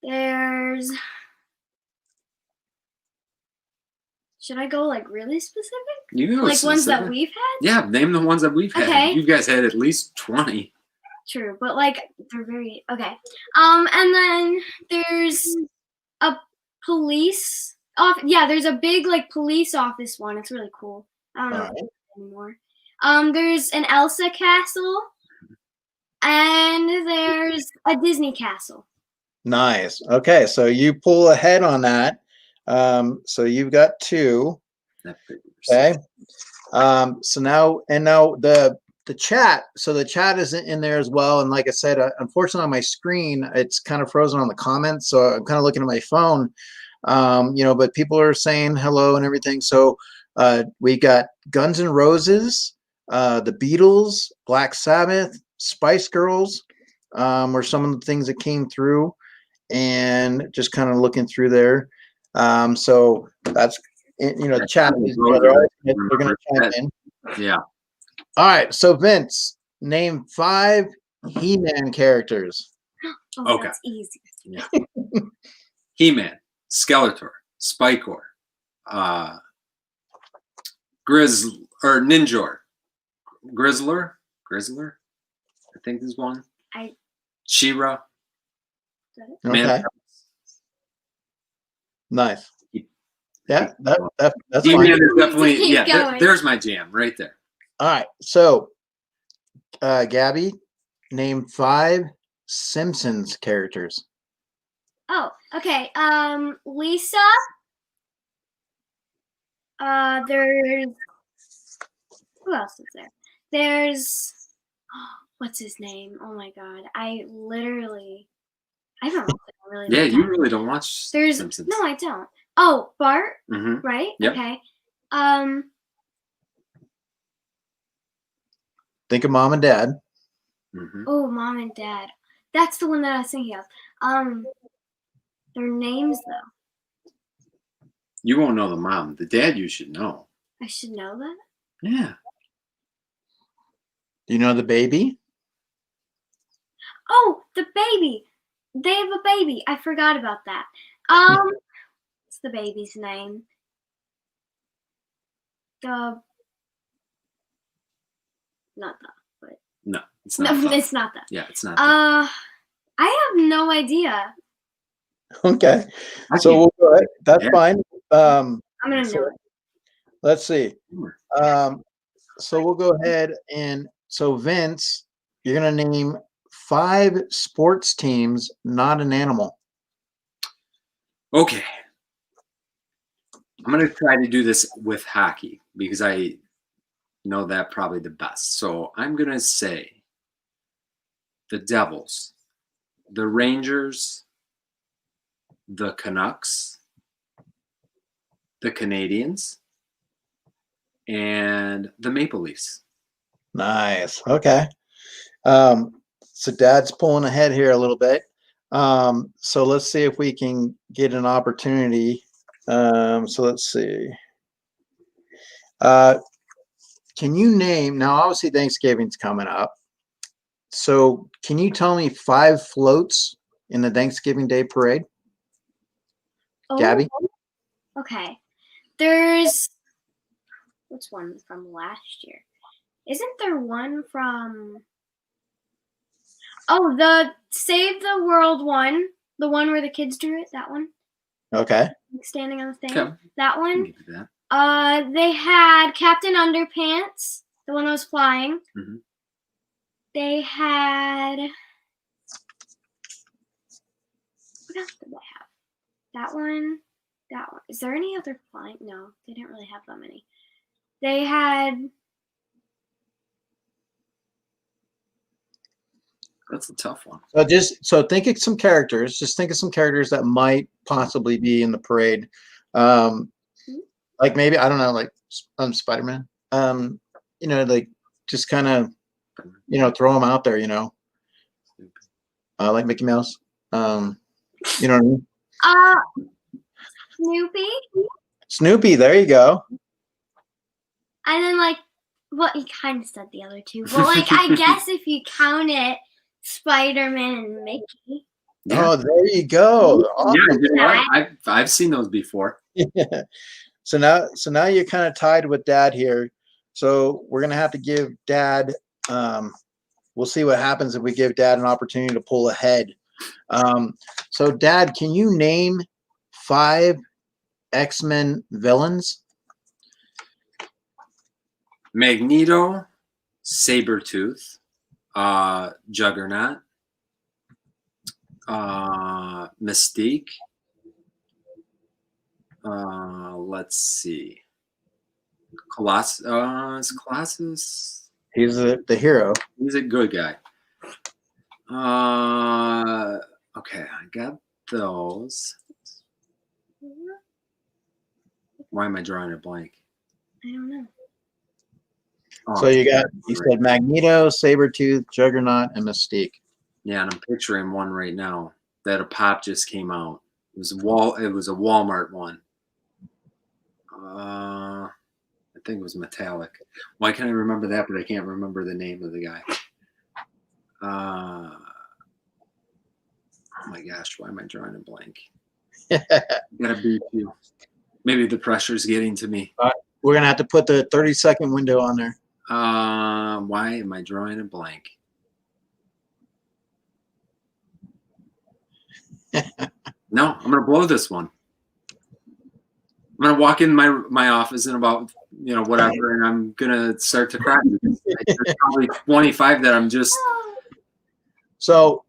There's. Should I go like really specific? You know, like ones that we've had? Yeah, name the ones that we've had. Okay. You guys had at least 20. True, but like they're very okay. And then there's a police yeah, there's a big like police office one. It's really cool. I don't know if it's anymore. There's an Elsa castle, and there's a Disney castle. Nice. Okay, so you pull ahead on that. So you've got 2. Okay. So now the chat. So the chat is in there as well. And like I said, unfortunately on my screen, it's kind of frozen on the comments. So I'm kind of looking at my phone, but people are saying hello and everything. So we got Guns N' Roses, the Beatles, Black Sabbath, Spice Girls, were some of the things that came through, and just kind of looking through there. So that's, chat. They're going to chime in. Yeah. All right. So Vince, name 5 He-Man characters. Oh, okay. That's easy. Yeah. He-Man, Skeletor, Spikor, or Ninjor. Grizzler, I think is one. She-Ra. Okay. Man, Nice. Yeah, that's He-Man fine. is definitely, Keep yeah, going. there's my jam right there. All right. So, Gabby, name 5 Simpsons characters. Oh, okay. Lisa. There's who else is there? There's what's his name? Oh my god. I haven't watched it in a really Yeah, long you time. really don't watch There's Simpsons. no, I don't. Oh, Bart, Mm-hmm. right? Yep. Okay. Think of mom and dad. Mm-hmm. Oh, mom and dad. That's the one that I was thinking of. Their names though. You won't know the mom. The dad you should know. I should know that. Yeah. Do you know the baby? Oh, the baby. They have a baby. I forgot about that. What's the baby's name? Not that, but No, it's not. no, that. it's not that. Yeah, it's not. That. I have no idea. Okay. So we'll go ahead. That's fine. I'm gonna know it. Let's see. So we'll go ahead and so Vince, you're gonna name 5 sports teams, not an animal. Okay. I'm gonna try to do this with hockey because I know that probably the best. So I'm gonna say the Devils, the Rangers, the Canucks, the Canadians, and the Maple Leafs. Nice. Okay. So Dad's pulling ahead here a little bit. So let's see if we can get an opportunity. So let's see. Can you name now? Obviously, Thanksgiving's coming up. So can you tell me 5 floats in the Thanksgiving Day parade? Gabby? Okay. There's what's one from last year? Isn't there one from the Save the World one? The one where the kids drew it, that one? Okay. Standing on the thing. Okay. That I can one. give you that. They had Captain Underpants, the one that was flying. Mm-hmm. They had what else did they have? That one. That one. Is there any other flying? No, they didn't really have that many. They had. That's a tough one. So think of some characters. Just think of some characters that might possibly be in the parade. Like maybe I don't know, like Spider-Man. Like just kind of, throw them out there. Like Mickey Mouse. You know what I mean? Snoopy. Snoopy. There you go. And then you kind of said the other two, but I guess if you count it, Spider-Man and Mickey. Yeah. Oh, there you go. Awesome. Yeah, I've seen those before. Yeah. So now you're kind of tied with Dad here. So we're gonna have to give Dad. We'll see what happens if we give Dad an opportunity to pull ahead. So Dad, can you name 5 X-Men villains? Magneto, Sabretooth, Juggernaut, Mystique. Let's see. Colossus. He's the hero. He's a good guy. Okay, I got those. Why am I drawing a blank? I don't know. So you said Magneto, Sabretooth, Juggernaut, and Mystique. Yeah, and I'm picturing one right now that a pop just came out. It was a Walmart one. I think it was metallic. Why can't I remember that, but I can't remember the name of the guy. Oh my gosh, why am I drawing a blank? Gotta beat you. Maybe the pressure's getting to me. We're gonna have to put the 30-second window on there. Why am I drawing a blank? No, I'm gonna blow this one. I'm gonna walk in my office in about whatever, and I'm gonna start to cry. There's probably 25 that I'm just. So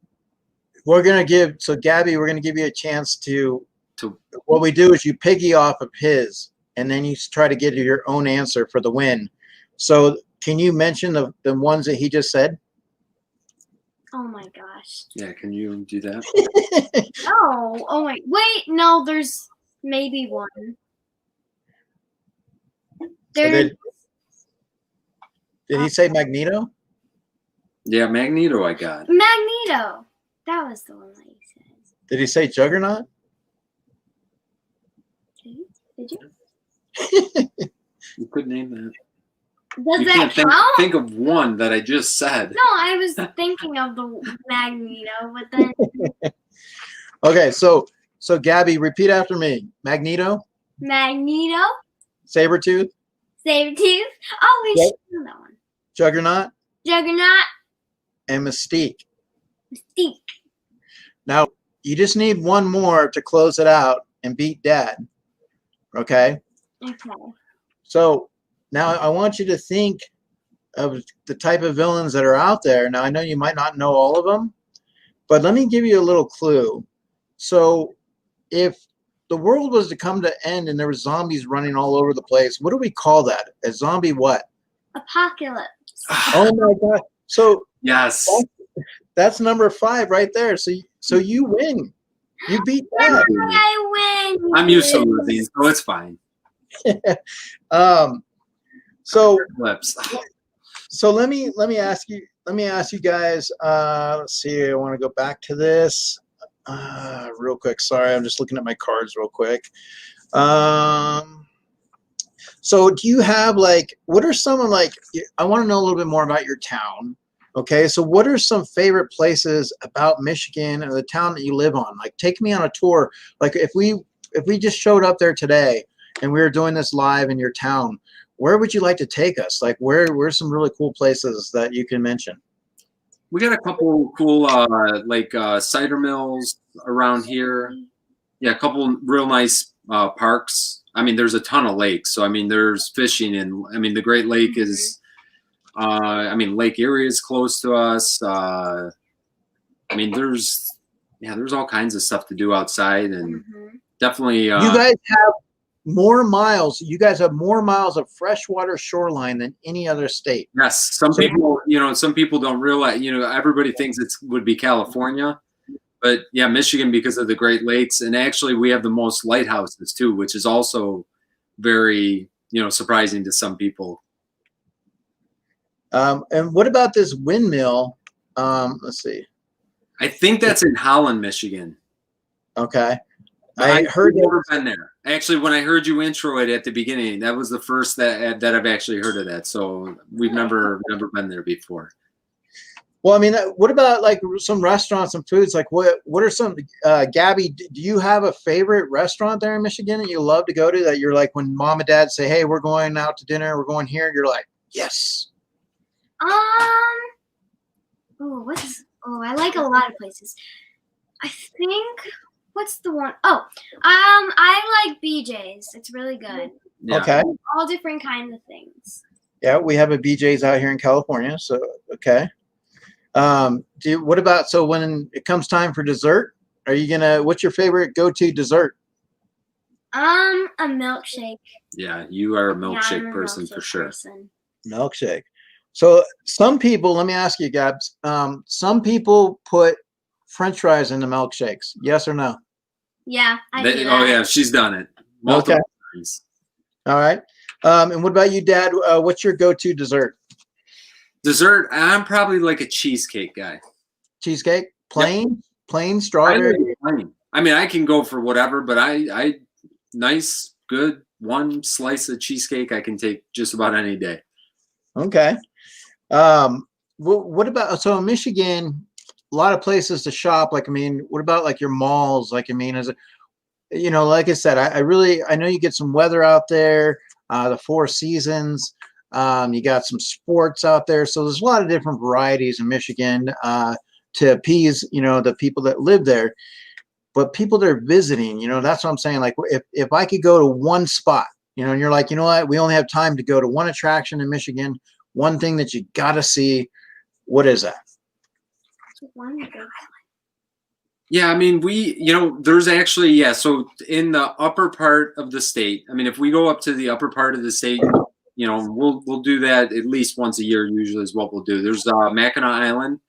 we're gonna give Gabby, we're gonna give you a chance to. What we do is you piggy off of his, and then you try to get your own answer for the win. So can you mention the ones that he just said? Oh my gosh. Yeah, can you do that? Oh, oh my, wait, no, there's maybe one. Did he say Magneto? Yeah, Magneto I got. Magneto. That was the one that he said. Did he say Juggernaut? Did you? You could name that. Does You that can't count? think of one that I just said. No, I was thinking of the Magneto, but then. Okay, so Gabby, repeat after me. Magneto, Magneto, Sabretooth, Sabretooth. Oh, we Yep. should know that one. Juggernaut, Juggernaut, and Mystique. Mystique. Now, you just need one more to close it out and beat Dad. Okay? Okay. So now I want you to think of the type of villains that are out there. Now, I know you might not know all of them, but let me give you a little clue. So if the world was to come to end and there were zombies running all over the place, what do we call that? A zombie what? Apocalypse. Oh my God. So Yes. that's number 5 right there. So you win. You beat Dad. I win. I'm used to losing, so it's fine. So Lips. let me ask you guys. Let's see. I want to go back to this real quick. Sorry, I'm just looking at my cards real quick. So do you have what are some of I want to know a little bit more about your town. Okay, so what are some favorite places about Michigan or the town that you live on? Take me on a tour. If we just showed up there today and we were doing this live in your town, where would you like to take us? Where's some really cool places that you can mention? We got a couple cool cider mills around here. Yeah, a couple real nice parks. I mean, there's a ton of lakes. So I mean, there's fishing, and I mean the Great Lake is. Lake Erie is close to us. I mean, there's all kinds of stuff to do outside, and definitely. You guys have more miles. You guys have more miles of freshwater shoreline than any other state. Yes, some people don't realize. Everybody thinks it would be California, but yeah, Michigan because of the Great Lakes, and actually we have the most lighthouses too, which is also very surprising to some people. And what about this windmill? Let's see. I think that's in Holland, Michigan. Okay. I've never been there. Actually, when I heard you intro it at the beginning, that was the first that I've actually heard of that. So we've never been there before. Well, I mean, what about some restaurants and foods? What are some? Gabby, do you have a favorite restaurant there in Michigan that you love to go to? That you're when mom and dad say, "Hey, we're going out to dinner. We're going here." You're like, "Yes." I like a lot of places. I think what's the one? Oh, I like BJ's. It's really good. Yeah. Okay. All different kinds of things. Yeah, we have a BJ's out here in California. So okay. What about when it comes time for dessert? Are you what's your favorite go-to dessert? A milkshake. Yeah, you are a milkshake I'm a person milkshake for sure. person. Milkshake. So some people, let me ask you, Gabs. Some people put French fries in the milkshakes. Yes or no? Yeah, I do that. Oh yeah, she's done it multiple times. All right. And what about you, Dad? What's your go-to dessert? Dessert, I'm probably like a cheesecake guy. Cheesecake? Plain strawberry? Plain. I mean, I can go for whatever, but I nice, good one slice of cheesecake I can take just about any day. Okay. What about in Michigan? A lot of places to shop. What about your malls? Is it, like I said, I know you get some weather out there. the Four Seasons. You got some sports out there. So there's a lot of different varieties in Michigan to appease, you know, the people that live there. But people that are visiting, you know, that's what I'm saying. Like if I could go to one spot, you know, and you're like, you know what, we only have time to go to one attraction in Michigan, one thing that you got to see, what is that? Yeah, I mean, you know, there's actually, yeah, so in the upper part of the state, I mean, if we go up to the upper part of the state, you know, we'll do that at least once a year, usually is what we'll do. There's Mackinac Island.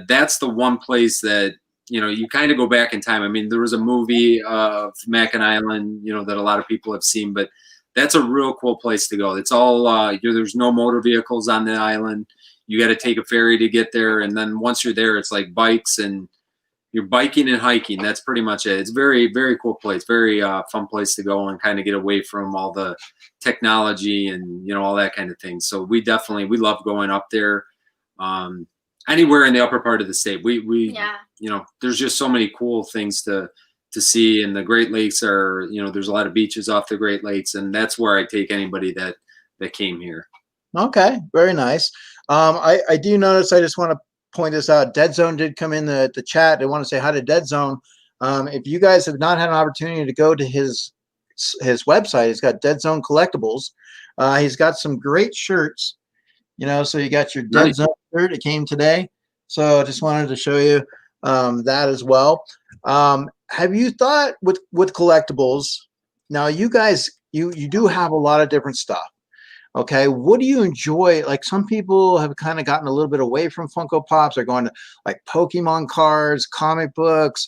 That's the one place that, you know, you kind of go back in time. I mean, there was a movie of Mackinac Island, you know, that a lot of people have seen, but that's a real cool place to go. It's all, there's no motor vehicles on the island. You got to take a ferry to get there. And then once you're there, it's like bikes and you're biking and hiking. That's pretty much it. It's very, very cool place, very fun place to go and kind of get away from all the technology and, you know, all that kind of thing. So we love going up there. Anywhere in the upper part of the state, yeah. You know, there's just so many cool things to see, and the Great Lakes are, you know, there's a lot of beaches off the Great Lakes, and that's where I take anybody that came here. Okay, very nice. I do notice, I just want to point this out, Dead Zone did come in the chat. I want to say hi to Dead Zone. If you guys have not had an opportunity to go to his website, he's got Dead Zone Collectibles. He's got some great shirts, you know, so you got your Dead Zone shirt. It came today. So I just wanted to show you that as well. Have you thought with collectibles, now you guys, you do have a lot of different stuff. Okay, what do you enjoy? Like some people have kind of gotten a little bit away from Funko Pops. They're going to like Pokemon cards, comic books,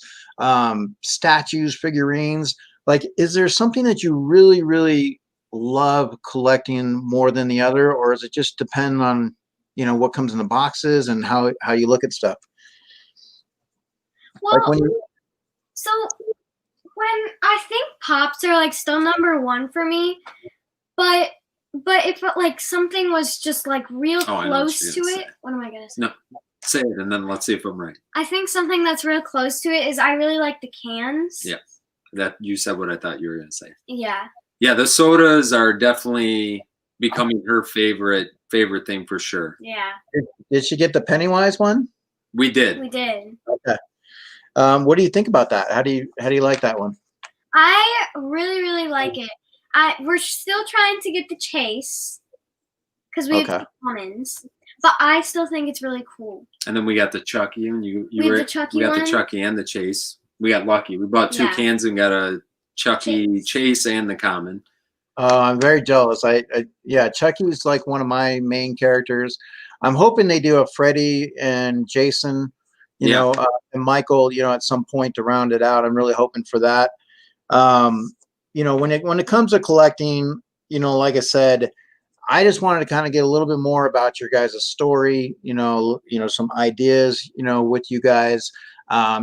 statues, figurines. Like, is there something that you really, really love collecting more than the other, or does it just depend on, you know, what comes in the boxes and how you look at stuff? Well, like so when I think Pops are like still #1 for me, but if like something was just like real close to it, what am I gonna say? No, say it and then let's see if I'm right. I think something that's real close to it is I really like the cans. Yeah, that you said what I thought you were gonna say. Yeah. Yeah, the sodas are definitely becoming her favorite thing for sure. Yeah. Did she get the Pennywise one? We did. We did. Okay. What do you think about that? How do you like that one? I really, really like it. We're still trying to get the Chase because we have the commons, but I still think it's really cool. And then we got the Chucky, and we got the Chucky and the Chase. We got lucky. We bought 2 cans and got a Chucky Chase and the common. I'm very jealous. Yeah, Chucky's like one of my main characters. I'm hoping they do a Freddy and Jason, you know, and Michael, you know, at some point to round it out. I'm really hoping for that. You know, when it comes to collecting, you know, like I said, I just wanted to kind of get a little bit more about your guys' story, you know, some ideas, you know, with you guys.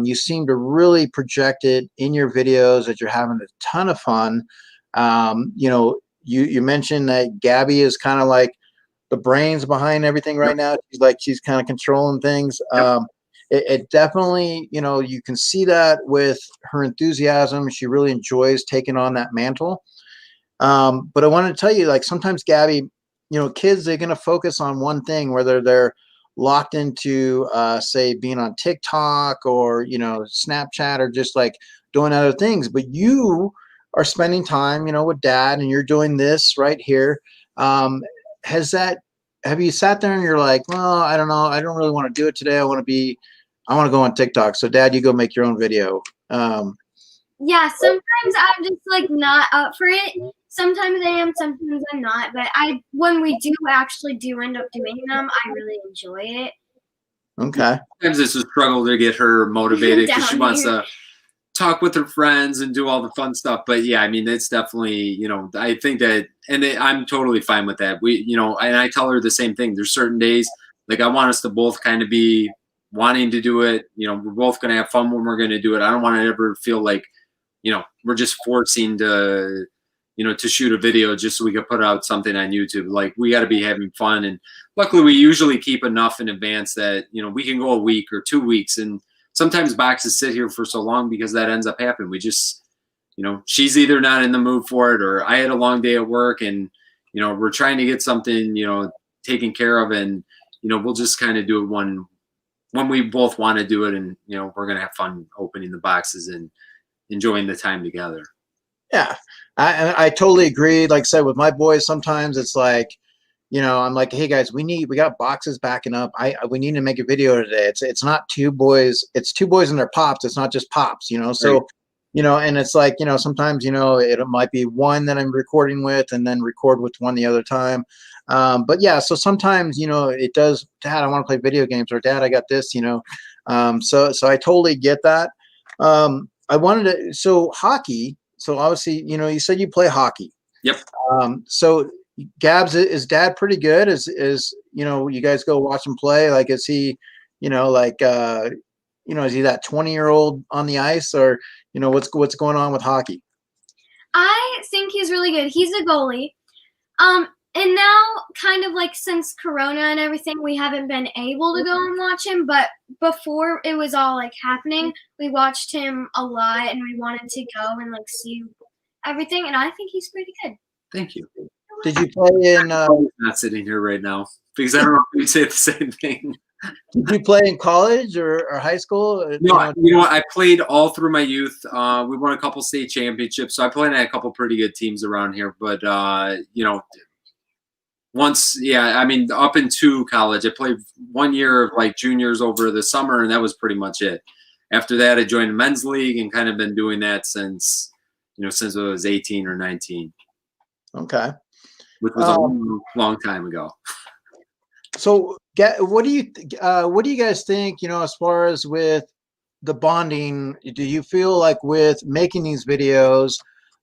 You seem to really project it in your videos that you're having a ton of fun. You know, you mentioned that Gabby is kind of like the brains behind everything right now. She's kind of controlling things. It definitely, you know, you can see that with her enthusiasm. She really enjoys taking on that mantle. But I wanted to tell you, like, sometimes Gabby, you know, kids, they're going to focus on one thing, whether they're locked into, say, being on TikTok or, you know, Snapchat, or just like doing other things. But you are spending time, you know, with Dad, and you're doing this right here. Have you sat there and you're like, well, I don't know, I don't really want to do it today. I want to go on TikTok. So Dad, you go make your own video. Yeah, sometimes I'm just like not up for it. Sometimes I am, sometimes I'm not. But when we do actually end up doing them, I really enjoy it. Okay. Sometimes it's a struggle to get her motivated because she wants to talk with her friends and do all the fun stuff. But yeah, I mean, it's definitely, you know, I think that, and I'm totally fine with that. We, you know, and I tell her the same thing. There's certain days, like I want us to both kind of be wanting to do it. You know, we're both going to have fun when we're going to do it. I don't want to ever feel like, you know, we're just forcing to, you know, to shoot a video just so we can put out something on YouTube. Like, we got to be having fun. And luckily we usually keep enough in advance that, you know, we can go a week or 2 weeks. And sometimes boxes sit here for so long because that ends up happening. We just, she's either not in the mood for it, or I had a long day at work, and we're trying to get something taken care of, and we'll just kind of do it when we both want to do it, and we're gonna have fun opening the boxes and enjoying the time together. Yeah, I totally agree. Like I said, with my boys, sometimes it's like, I'm like, hey guys, we got boxes backing up. We need to make a video today. It's not two boys, it's two boys and their pops. It's not just pops, so, Right. And it's like, sometimes, it might be one that I'm recording with and then record with one the other time. But yeah, so sometimes, it does, Dad, I want to play video games, or Dad, I got this, so I totally get that. So hockey. So obviously, you said you play hockey. Yep. So Gabs, is Dad pretty good? Is you guys go watch him play? Like, is he, is he that 20-year-old on the ice, or what's going on with hockey? I think he's really good. He's a goalie. And now, kind of like since Corona and everything, we haven't been able to go and watch him. But before it was all like happening, we watched him a lot, and we wanted to go and like see everything. And I think he's pretty good. Thank you. Did you play in? I'm not sitting here right now because I don't know if you say the same thing. Did you play in college or high school? No, I played all through my youth. We won a couple state championships, so I played at a couple pretty good teams around here. But up into college, I played 1 year of like juniors over the summer, and that was pretty much it. After that, I joined the men's league and kind of been doing that since I was 18 or 19. Okay. Which was a long time ago. So, what do you guys think? As far as with the bonding, do you feel like with making these videos,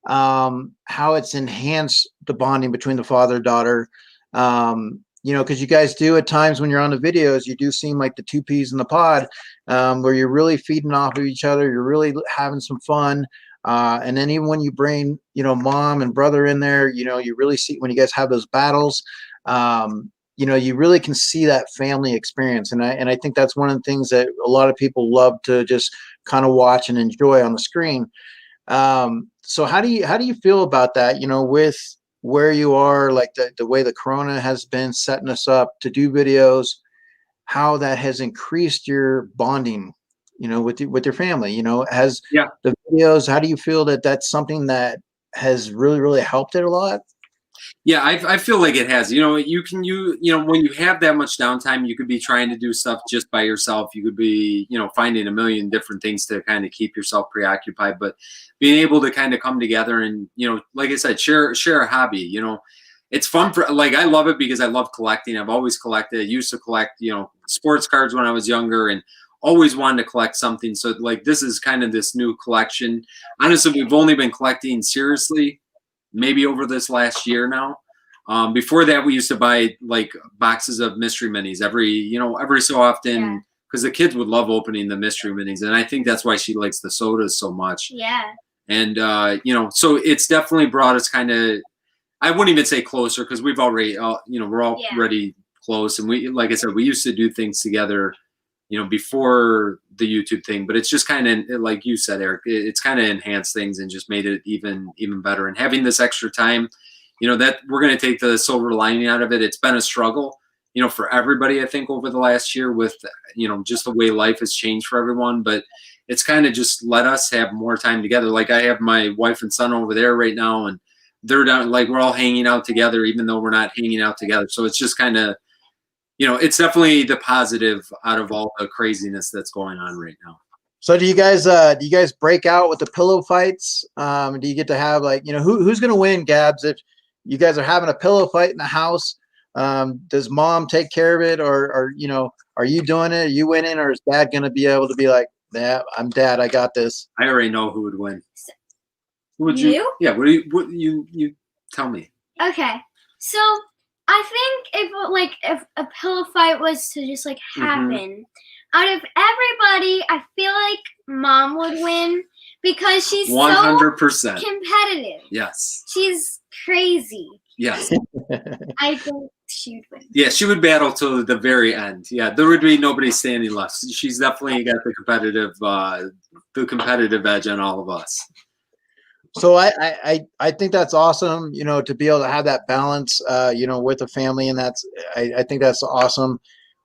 how it's enhanced the bonding between the father-daughter? Because you guys do at times when you're on the videos, you do seem like the two peas in the pod, where you're really feeding off of each other. You're really having some fun. And then even when you bring, mom and brother in there, you really see when you guys have those battles, you really can see that family experience. And I think that's one of the things that a lot of people love to just kind of watch and enjoy on the screen. So how do you feel about that? With where you are, like the way the Corona has been setting us up to do videos, how that has increased your bonding, with your family, has the videos, how do you feel that that's something that has really, really helped it a lot? Yeah, I feel like it has. When you have that much downtime, you could be trying to do stuff just by yourself. You could be, finding a million different things to kind of keep yourself preoccupied. But being able to kind of come together and, like I said, share a hobby. It's fun I love it because I love collecting. I've always collected. I used to collect, sports cards when I was younger, and always wanted to collect something. So like this is kind of this new collection. Honestly, we've only been collecting seriously maybe over this last year now. Before that, we used to buy like boxes of mystery minis every so often, because the kids would love opening the mystery minis, and I think that's why she likes the sodas so much. Yeah. And so it's definitely brought us kind of, I wouldn't even say closer, because we've already we're already close, and we, like I said, we used to do things together before the YouTube thing, but it's just kind of like you said, Eric, it's kind of enhanced things and just made it even better. And having this extra time, that we're going to take the silver lining out of it. It's been a struggle, for everybody, I think, over the last year with, just the way life has changed for everyone, but it's kind of just let us have more time together. Like I have my wife and son over there right now, and they're down, like we're all hanging out together, even though we're not hanging out together. So it's just kind of, it's definitely the positive out of all the craziness that's going on right now. So do you guys break out with the pillow fights? Do you get to have who's going to win, Gabs? If you guys are having a pillow fight in the house, does mom take care of it, or are you doing it? Are you winning, or is dad going to be able to be like, yeah, I'm dad, I got this? I already know who would win. Who would you? Yeah. What you tell me? Okay. So I think if a pillow fight was to just like happen, out of everybody, I feel like mom would win because she's 100% so competitive. Yes. She's crazy. Yes. I think she would win. Yeah, she would battle till the very end. Yeah, there would be nobody standing left. She's definitely got the competitive edge on all of us. So I think that's awesome, you know, to be able to have that balance, you know, with the family, and I think that's awesome.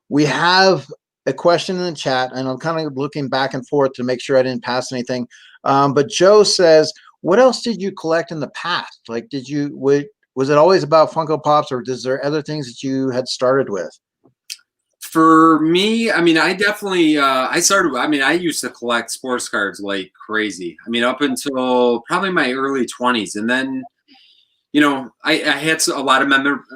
We have a question in the chat, and I'm kind of looking back and forth to make sure I didn't pass anything. But Joe says, "What else did you collect in the past? Like, was it always about Funko Pops, or is there other things that you had started with?" For me, I mean, I definitely I started. I mean, I used to collect sports cards like crazy. I mean, up until probably my early 20s, and then you know, I had a lot of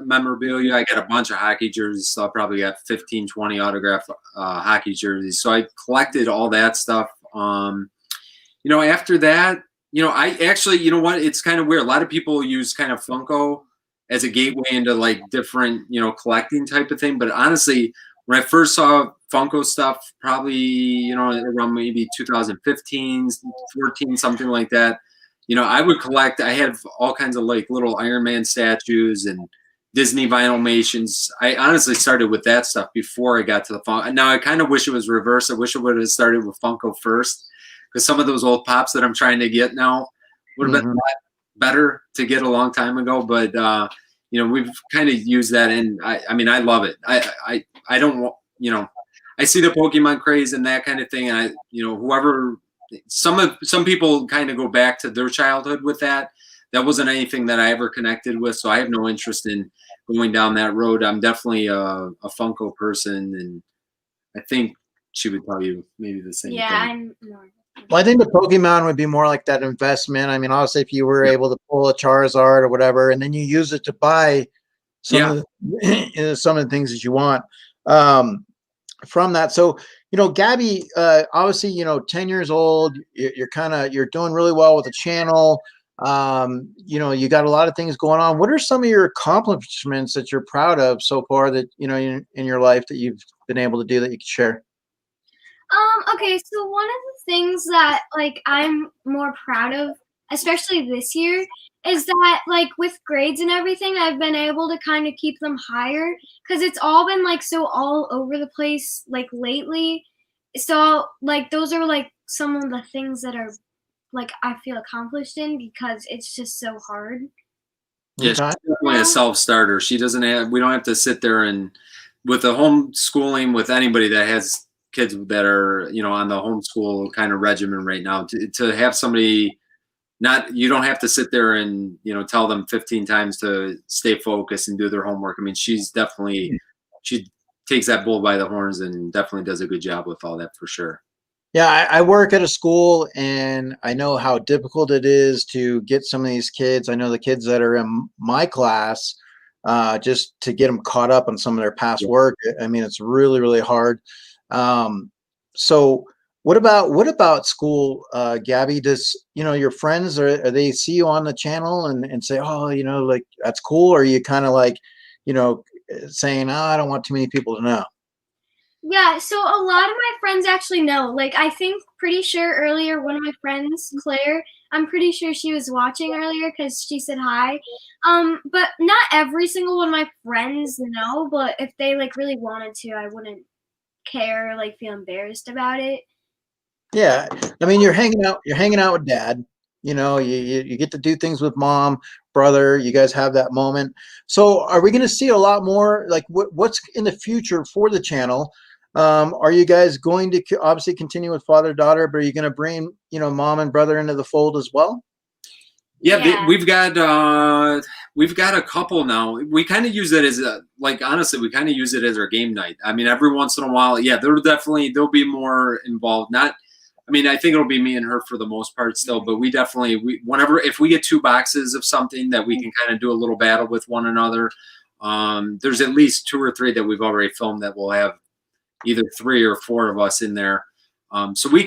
memorabilia. I got a bunch of hockey jerseys, so I probably got 15, 20 autographed hockey jerseys. So I collected all that stuff. You know, after that, you know, I actually, you know what, it's kind of weird. A lot of people use kind of Funko as a gateway into like different, you know, collecting type of thing. But honestly, when I first saw Funko stuff, probably, you know, around maybe 2015, 14, something like that, you know, I would collect. I had all kinds of like little Iron Man statues and Disney Vinylmations. I honestly started with that stuff before I got to the Funko. Now I kind of wish it was reversed. I wish I would have started with Funko first, because some of those old pops that I'm trying to get now would have been a lot better to get a long time ago. But you know, we've kind of used that, and I mean, I love it. I don't, you know, I see the Pokemon craze and that kind of thing, and you know, whoever. Some people kind of go back to their childhood with that. That wasn't anything that I ever connected with, so I have no interest in going down that road. I'm definitely a Funko person, and I think she would tell you maybe the same Yeah, thing. I'm more. Well, I think the Pokemon would be more like that investment. I mean, obviously, if you were able to pull a Charizard or whatever, and then you use it to buy some of some of the things that you want from that. So, you know, Gabby, obviously, you know, 10 years old, you're doing really well with the channel. You know, you got a lot of things going on. What are some of your accomplishments that you're proud of so far that, you know, in your life that you've been able to do that you can share? Okay, so one of the things that like I'm more proud of, especially this year, is that like with grades and everything, I've been able to kind of keep them higher because it's all been like so all over the place like lately. So like those are like some of the things that are like I feel accomplished in because it's just so hard. Yeah, she's definitely a self-starter. She doesn't have. We don't have to sit there and with the homeschooling with anybody that has kids that are, you know, on the homeschool kind of regimen right now. To have somebody not, you don't have to sit there and, you know, tell them 15 times to stay focused and do their homework. I mean, she's definitely, she takes that bull by the horns and definitely does a good job with all that for sure. Yeah, I work at a school, and I know how difficult it is to get some of these kids. I know the kids that are in my class, just to get them caught up on some of their past work. I mean, it's really, really hard. So what about school, Gabby? Does, you know, your friends, are they see you on the channel and say, oh, you know, like that's cool? Or are you kind of like, you know, saying, oh, I don't want too many people to know? Yeah, so a lot of my friends actually know. Like, I think pretty sure earlier, one of my friends, Claire, I'm pretty sure she was watching earlier because she said hi. But not every single one of my friends know, but if they like really wanted to, I wouldn't care, or like feel embarrassed about it. Yeah, I mean, you're hanging out with dad. You know, you get to do things with mom, brother. You guys have that moment. So, are we going to see a lot more? Like, what's in the future for the channel? Are you guys going to obviously continue with father daughter, but are you going to bring, you know, mom and brother into the fold as well? Yeah, we've got a couple now. We kind of use it as a, like, honestly, we kind of use it as our game night. I mean, every once in a while, yeah, they'll be more involved. Not, I mean, I think it'll be me and her for the most part still, but we whenever, if we get 2 boxes of something that we can kind of do a little battle with one another, there's at least 2 or 3 that we've already filmed that will have either 3 or 4 of us in there. So we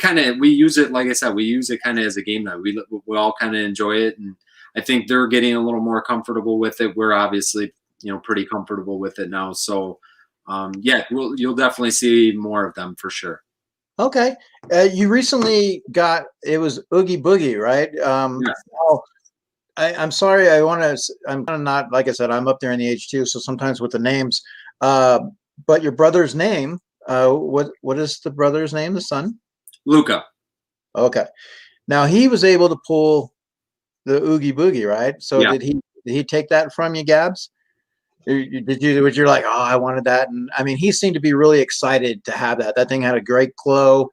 use it, like I said, we use it kind of as a game night. We all kind of enjoy it, and I think they're getting a little more comfortable with it. We're obviously, you know, pretty comfortable with it now. So yeah, you'll definitely see more of them for sure. Okay, you recently got, it was Oogie Boogie, right? Yeah. Oh, I'm sorry. I'm kind of not, like I said, I'm up there in the age too, so sometimes with the names. But your brother's name, what is the brother's name, the son? Luca. Okay. Now he was able to pull the Oogie Boogie, right? So Yeah. did he take that from you, Gabs? Was you're like, oh, I wanted that? And I mean, he seemed to be really excited to have that. That thing had a great glow.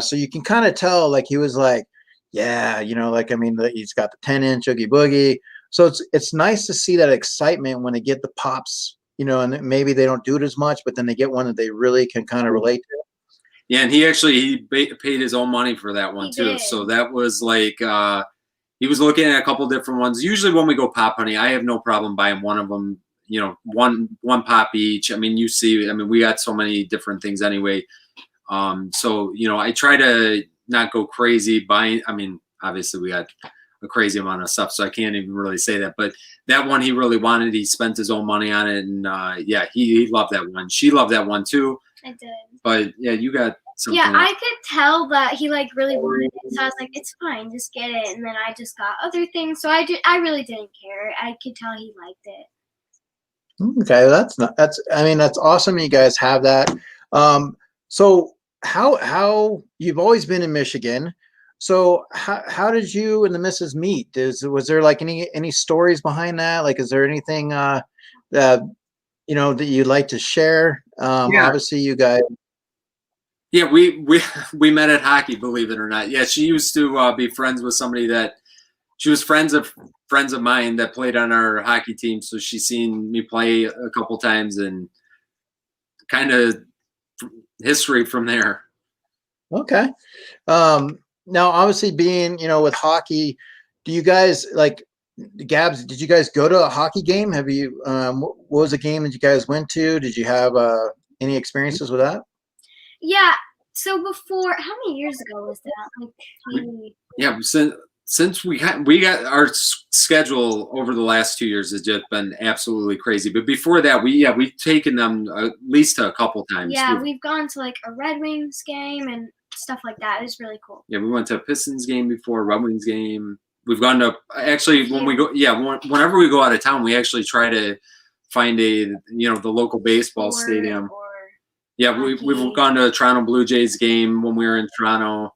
So you can kind of tell, like, he was like, yeah, like, I mean, he's got the 10-inch Oogie Boogie. So it's nice to see that excitement when they get the pops, and maybe they don't do it as much, but then they get one that they really can kind of relate to. Yeah, and he paid his own money for that one He too. did. So that was like he was looking at a couple different ones. Usually when we go pop hunting, I have no problem buying one of them. One pop each. I mean, we got so many different things anyway. So I try to not go crazy buying. I mean, obviously we got a crazy amount of stuff, so I can't even really say that. But that one he really wanted. He spent his own money on it, and yeah, he loved that one. She loved that one too. I did. But yeah, you got something. Yeah, I could tell that he like really wanted it. So I was like, it's fine, just get it. And then I just got other things. So I really didn't care. I could tell he liked it. Okay, that's awesome. You guys have that. So how you've always been in Michigan. So how did you and the missus meet? Was there like any stories behind that? Like, is there anything that you'd like to share? Yeah. Obviously you guys. Yeah, we met at hockey, believe it or not. Yeah, she used to be friends with somebody that she was friends of mine that played on our hockey team. So she's seen me play a couple times and kind of history from there. Okay. Now, obviously, being with hockey, do you guys like Gabs? Did you guys go to a hockey game? Have you? What was the game that you guys went to? Did you have any experiences with that? Yeah. So before, how many years ago was that? Like, yeah, since we got our schedule over the last 2 years has just been absolutely crazy. But before that, we've taken them at least a couple times. Yeah, we've gone to like a Red Wings game and stuff like that. It was really cool. Yeah, we went to a Pistons game before, Red Wings game. We've gone to actually when we go. Yeah, whenever we go out of town, we actually try to find the local baseball stadium. Yeah, we've gone to a Toronto Blue Jays game when we were in Toronto.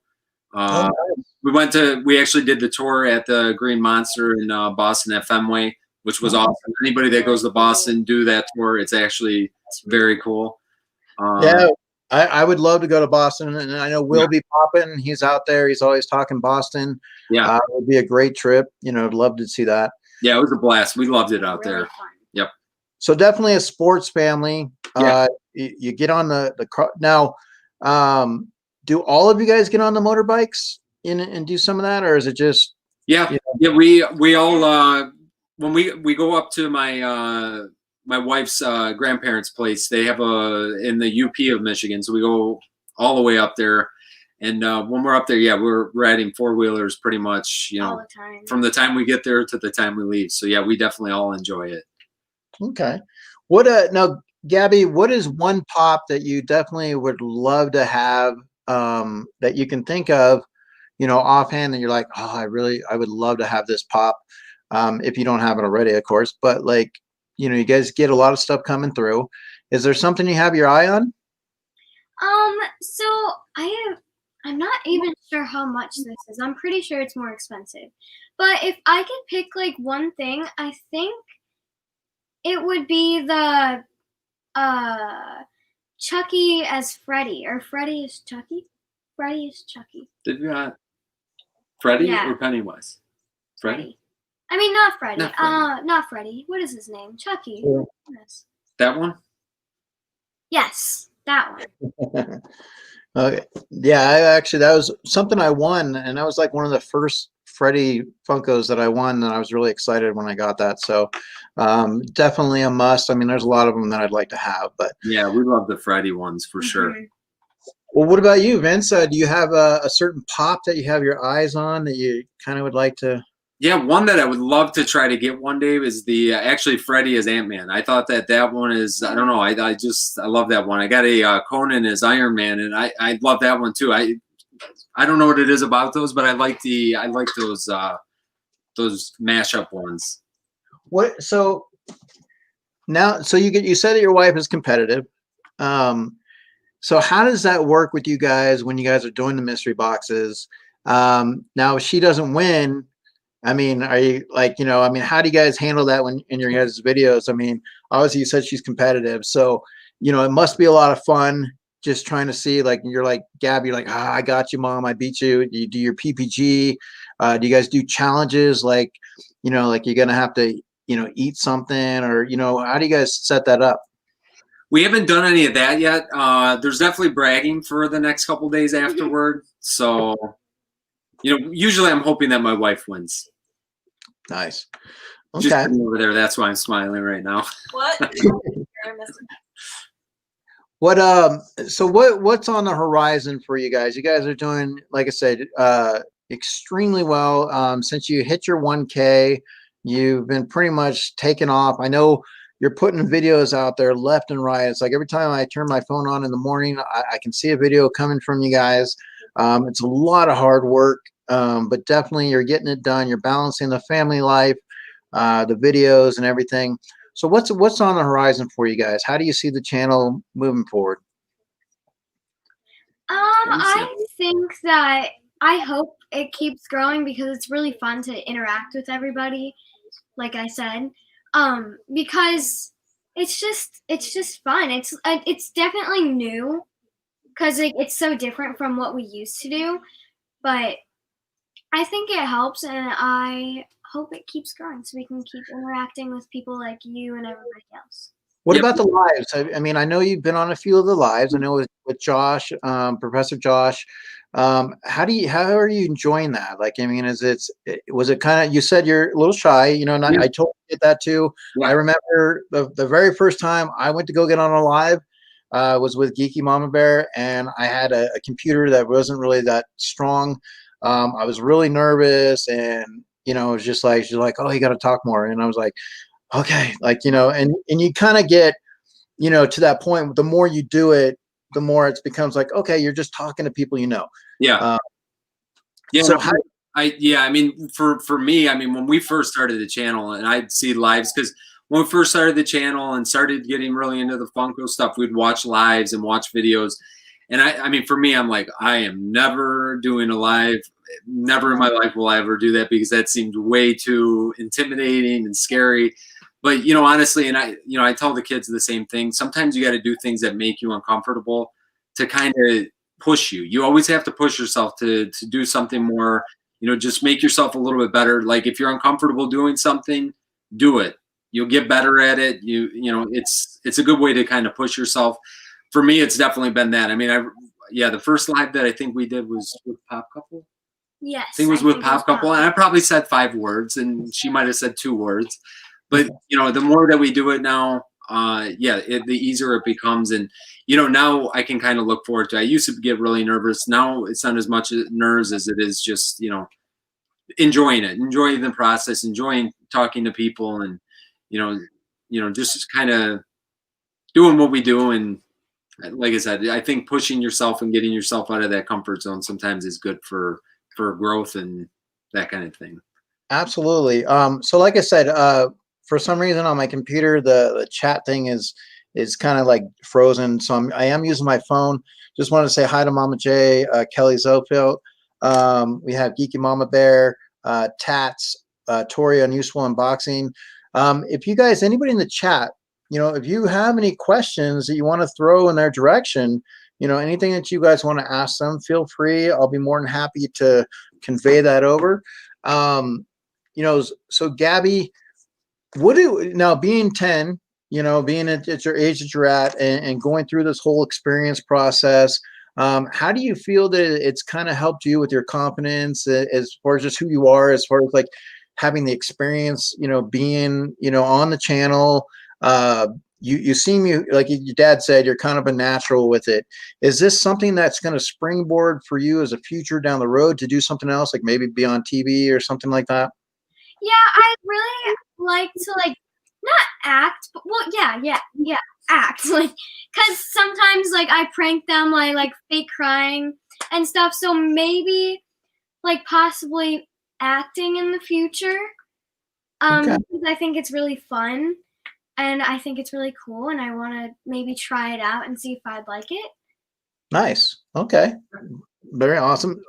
We actually did the tour at the Green Monster in Boston at Fenway, which was awesome. Anybody that goes to Boston, do that tour. It's actually very cool. Yeah, I would love to go to Boston, and I know we'll be popping. He's out there. He's always talking Boston. Yeah, it would be a great trip. I'd love to see that. Yeah, it was a blast. We loved it out there. Fun. Yep. So definitely a sports family. Yeah. You get on the car now. Do all of you guys get on the motorbikes and do some of that, or is it just? Yeah, yeah. We all when we go up to my my wife's grandparents' place. They have in the UP of Michigan, so we go all the way up there. And when we're up there, yeah, we're riding four-wheelers pretty much, all the time. From the time we get there to the time we leave. So yeah, we definitely all enjoy it. Okay. Now, Gabby, what is one pop that you definitely would love to have that you can think of, offhand, and you're like, oh, I would love to have this pop, if you don't have it already, of course. But like, you guys get a lot of stuff coming through. Is there something you have your eye on? So I'm not even sure how much this is. I'm pretty sure it's more expensive. But if I could pick like one thing, I think it would be the Chucky as Freddy, or Freddy as Chucky. Freddy is Chucky. Did you not Freddy or Pennywise? Freddy. I mean, not Freddy. Not Freddy. Not Freddy. What is his name? Chucky. Yeah. Yes. That one? Yes, that one. Okay. Yeah, that was something I won, and that was like one of the first Freddy Funkos that I won, and I was really excited when I got that. So definitely a must. I mean, there's a lot of them that I'd like to have, but yeah, we love the Freddy ones for sure. Well, what about you, Vince? Do you have a certain pop that you have your eyes on that you kind of would like to? Yeah, one that I would love to try to get one day is the actually Freddy as Ant-Man. I thought that one is, I don't know, I love that one. I got a Conan as Iron Man, and I love that one too. I don't know what it is about those, but I like those mashup ones. What? So now, you said that your wife is competitive. So how does that work with you guys when you guys are doing the mystery boxes? Now, if she doesn't win, I mean, are you like, I mean, how do you guys handle that when in your guys' videos? I mean, obviously you said she's competitive, so it must be a lot of fun just trying to see, like, you're like Gabby, you're like, I got you, mom, I beat you. Do you do your PPG? Do you guys do challenges like, like you're gonna have to, eat something, or how do you guys set that up? We haven't done any of that yet. There's definitely bragging for the next couple days afterward. So, usually I'm hoping that my wife wins. Nice. Just Okay. over there. That's why I'm smiling right now. What? What's on the horizon for you guys? You guys are doing, like I said, extremely well. Since you hit your 1K, you've been pretty much taken off. I know you're putting videos out there left and right. It's like every time I turn my phone on in the morning, I can see a video coming from you guys. It's a lot of hard work, but definitely you're getting it done. You're balancing the family life, the videos and everything. So what's on the horizon for you guys? How do you see the channel moving forward? I think that I hope it keeps growing because it's really fun to interact with everybody, like I said. Because it's just fun. It's definitely new because it's so different from what we used to do, but I think it helps, and I hope it keeps growing so we can keep interacting with people like you and everybody else. What about the lives? I mean, I know you've been on a few of the lives. I know with Josh, Professor Josh. How are you enjoying that? Like, I mean, was it kind of, you said you're a little shy, I totally get that too. Yeah. I remember the very first time I went to go get on a live was with Geeky Mama Bear, and I had a computer that wasn't really that strong. I was really nervous, and it was just like, she's like, oh, you got to talk more. And I was like, okay, like, and you kind of get, to that point, the more you do it, the more it becomes like, okay, you're just talking to people, Yeah. Yeah. So I mean, for me, I mean, when we first started the channel and I'd see lives, because when we first started the channel and started getting really into the Funko stuff, we'd watch lives and watch videos. And I mean, for me, I'm like, I am never doing a live. Never in my life will I ever do that, because that seemed way too intimidating and scary. But, honestly, and I tell the kids the same thing. Sometimes you got to do things that make you uncomfortable to kind of push you. You always have to push yourself to do something more, just make yourself a little bit better. Like, if you're uncomfortable doing something, do it. You'll get better at it. It's a good way to kind of push yourself. For me, it's definitely been that. I mean, the first live that I think we did was with Pop Couple. Yes. I think it was with Pop Couple, and I probably said 5 words, and she might have said 2 words. But the more that we do it now, the easier it becomes, and now I can kind of look forward to it. I used to get really nervous. Now it's not as much nerves as it is just enjoying it, enjoying the process, enjoying talking to people, and just kind of doing what we do. And like I said, I think pushing yourself and getting yourself out of that comfort zone sometimes is good for growth and that kind of thing. Absolutely. So like I said, for some reason on my computer, the chat thing is kind of like frozen. So I am using my phone. Just want to say hi to Mama J, Kelly Zofield. We have Geeky Mama Bear, Tats, Tori Unuseful Unboxing. If you guys, anybody in the chat, if you have any questions that you want to throw in their direction, anything that you guys want to ask them, feel free. I'll be more than happy to convey that over. So Gabby, now being 10, being at your age that you're at, and going through this whole experience process, how do you feel that it's kind of helped you with your confidence as far as just who you are, as far as like having the experience, being, on the channel? You seem, like your dad said, you're kind of a natural with it. Is this something that's going to springboard for you as a future down the road to do something else, like maybe be on TV or something like that? Yeah, I really like to not act, but yeah, act, because sometimes I prank them, I fake crying and stuff. So maybe possibly acting in the future, Okay. because I think it's really fun. And I think it's really cool, and I want to maybe try it out and see if I'd like it. Nice. Okay. Very awesome.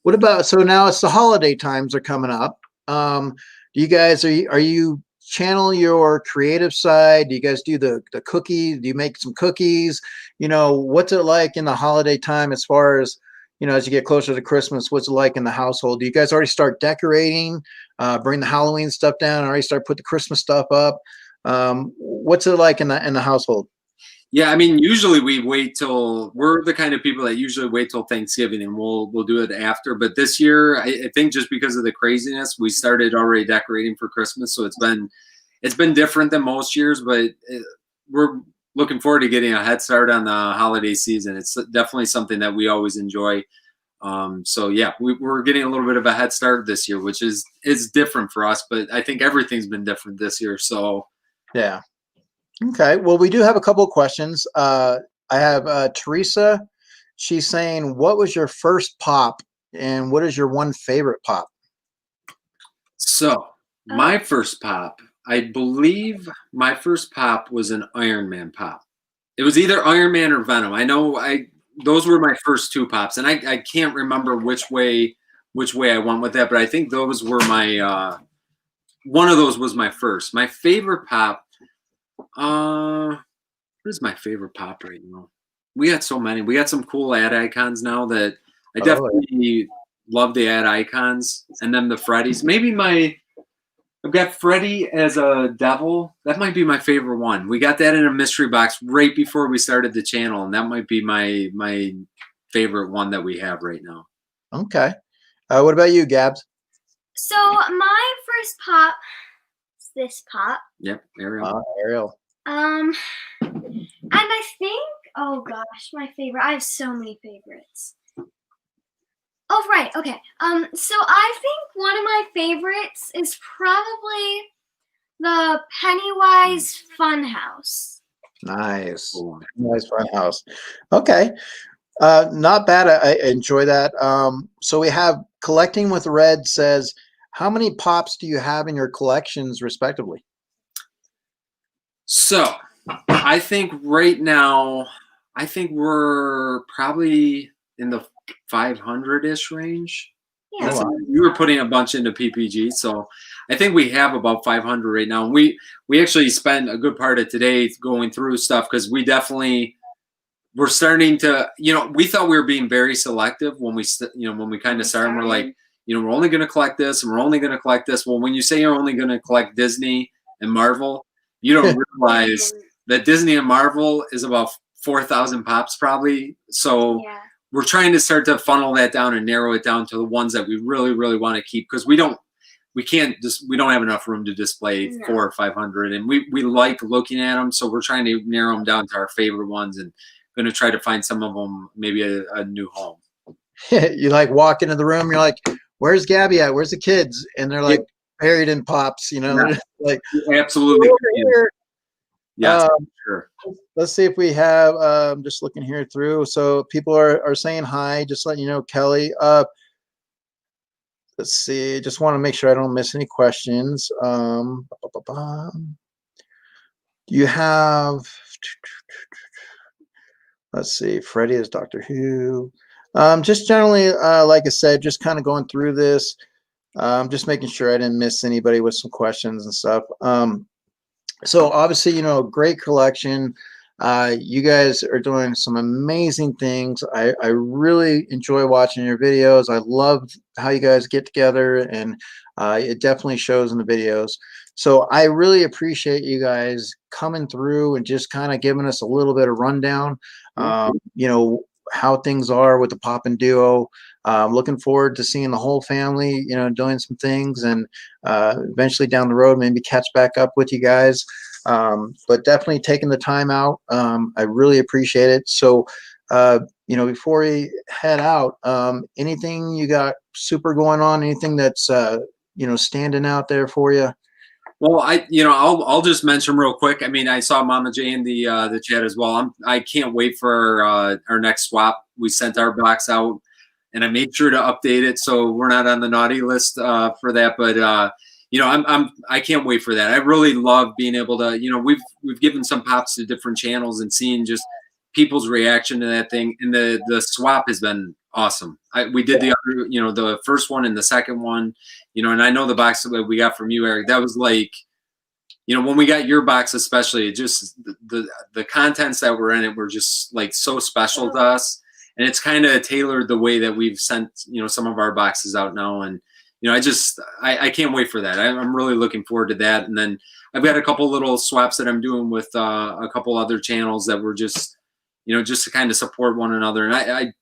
What about, so now it's the holiday times are coming up. Do you guys are you channel your creative side? Do you guys do the cookies? Do you make some cookies? You know, what's it like in the holiday time as far as, you know, as you get closer to Christmas, what's it like in the household? Do you guys already start decorating, bring the Halloween stuff down, already start put the Christmas stuff up? What's it like in the household? Yeah, I mean, usually we're the kind of people that usually wait till Thanksgiving and we'll do it after. But this year, I think just because of the craziness, we started already decorating for Christmas. So it's been different than most years, but we're looking forward to getting a head start on the holiday season. It's definitely something that we always enjoy. So yeah, we're getting a little bit of a head start this year, which is different for us. But I think everything's been different this year. So Yeah. Okay. Well, we do have a couple of questions. I have Teresa. She's saying, what was your first pop and what is your one favorite pop? So my first pop, I believe my first pop was an Iron Man pop. It was either Iron Man or Venom. I know those were my first two pops, and I can't remember which way I went with that, but I think those were my one of those was my first. My favorite pop, what is my favorite pop right now? We got so many. We got some cool ad icons now that I definitely love the ad icons, and then the Freddy's. I've got Freddy as a devil. That might be my favorite one. We got that in a mystery box right before we started the channel, and that might be my favorite one that we have right now. Okay. What about you, Gabs? So my first pop is this pop. Yep, Ariel. Ariel. And I think, oh gosh, my favorite. I have so many favorites. Oh, right. Okay. So I think one of my favorites is probably the Pennywise Funhouse. Nice. Cool. Nice fun house. Okay. Not bad. I enjoy that. So we have Collecting with Red says, how many pops do you have in your collections respectively? So I think right now, I think we're probably in the 500-ish range. Yeah. Oh, wow. You were putting a bunch into PPG, so I think we have about 500 right now. We actually spent a good part of today going through stuff because we're starting to, we thought we were being very selective when we kind of started. We're like, we're only going to collect this and we're only going to collect this. Well, when you say you're only going to collect Disney and Marvel, you don't realize that Disney and Marvel is about 4,000 pops probably. So Yeah. we're trying to start to funnel that down and narrow it down to the ones that we really, really want to keep because we don't have enough room to display 400 or 500, and we like looking at them. So we're trying to narrow them down to our favorite ones and going to try to find some of them maybe a new home. You like walk into the room, you're like, where's Gabby at? Where's the kids? And they're like buried in pops, Yeah. like Absolutely. Yes, sure. Let's see if we have just looking here through. So people are saying hi, just letting you know, Kelly. Let's see, just want to make sure I don't miss any questions. Do you have, let's see, Freddie is Doctor Who. Just generally, like I said, just kind of going through this, just making sure I didn't miss anybody with some questions and stuff. So obviously, great collection. You guys are doing some amazing things. I really enjoy watching your videos. I love how you guys get together, and it definitely shows in the videos. So I really appreciate you guys coming through and just kind of giving us a little bit of rundown, how things are with the Poppin duo. Looking forward to seeing the whole family, doing some things, and eventually down the road, maybe catch back up with you guys. But definitely taking the time out. I really appreciate it. So, before we head out, anything you got super going on, anything that's, standing out there for you? Well, I'll just mention real quick. I mean, I saw Mama J in the chat as well. I can't wait for our next swap. We sent our box out, and I made sure to update it so we're not on the naughty list for that. But I can't wait for that. I really love being able to. We've given some pops to different channels and seeing just people's reaction to that thing, and the swap has been awesome. We did the other, you know, the first one and the second one, you know, and I know the box that we got from you, Eric, that was like, you know, when we got your box, especially, it just the contents that were in it were just like so special to us, and it's kind of tailored the way that we've sent, you know, some of our boxes out now, and you know, I can't wait for that. I'm really looking forward to that, and then I've got a couple little swaps that I'm doing with a couple other channels that were just, you know, just to kind of support one another, and I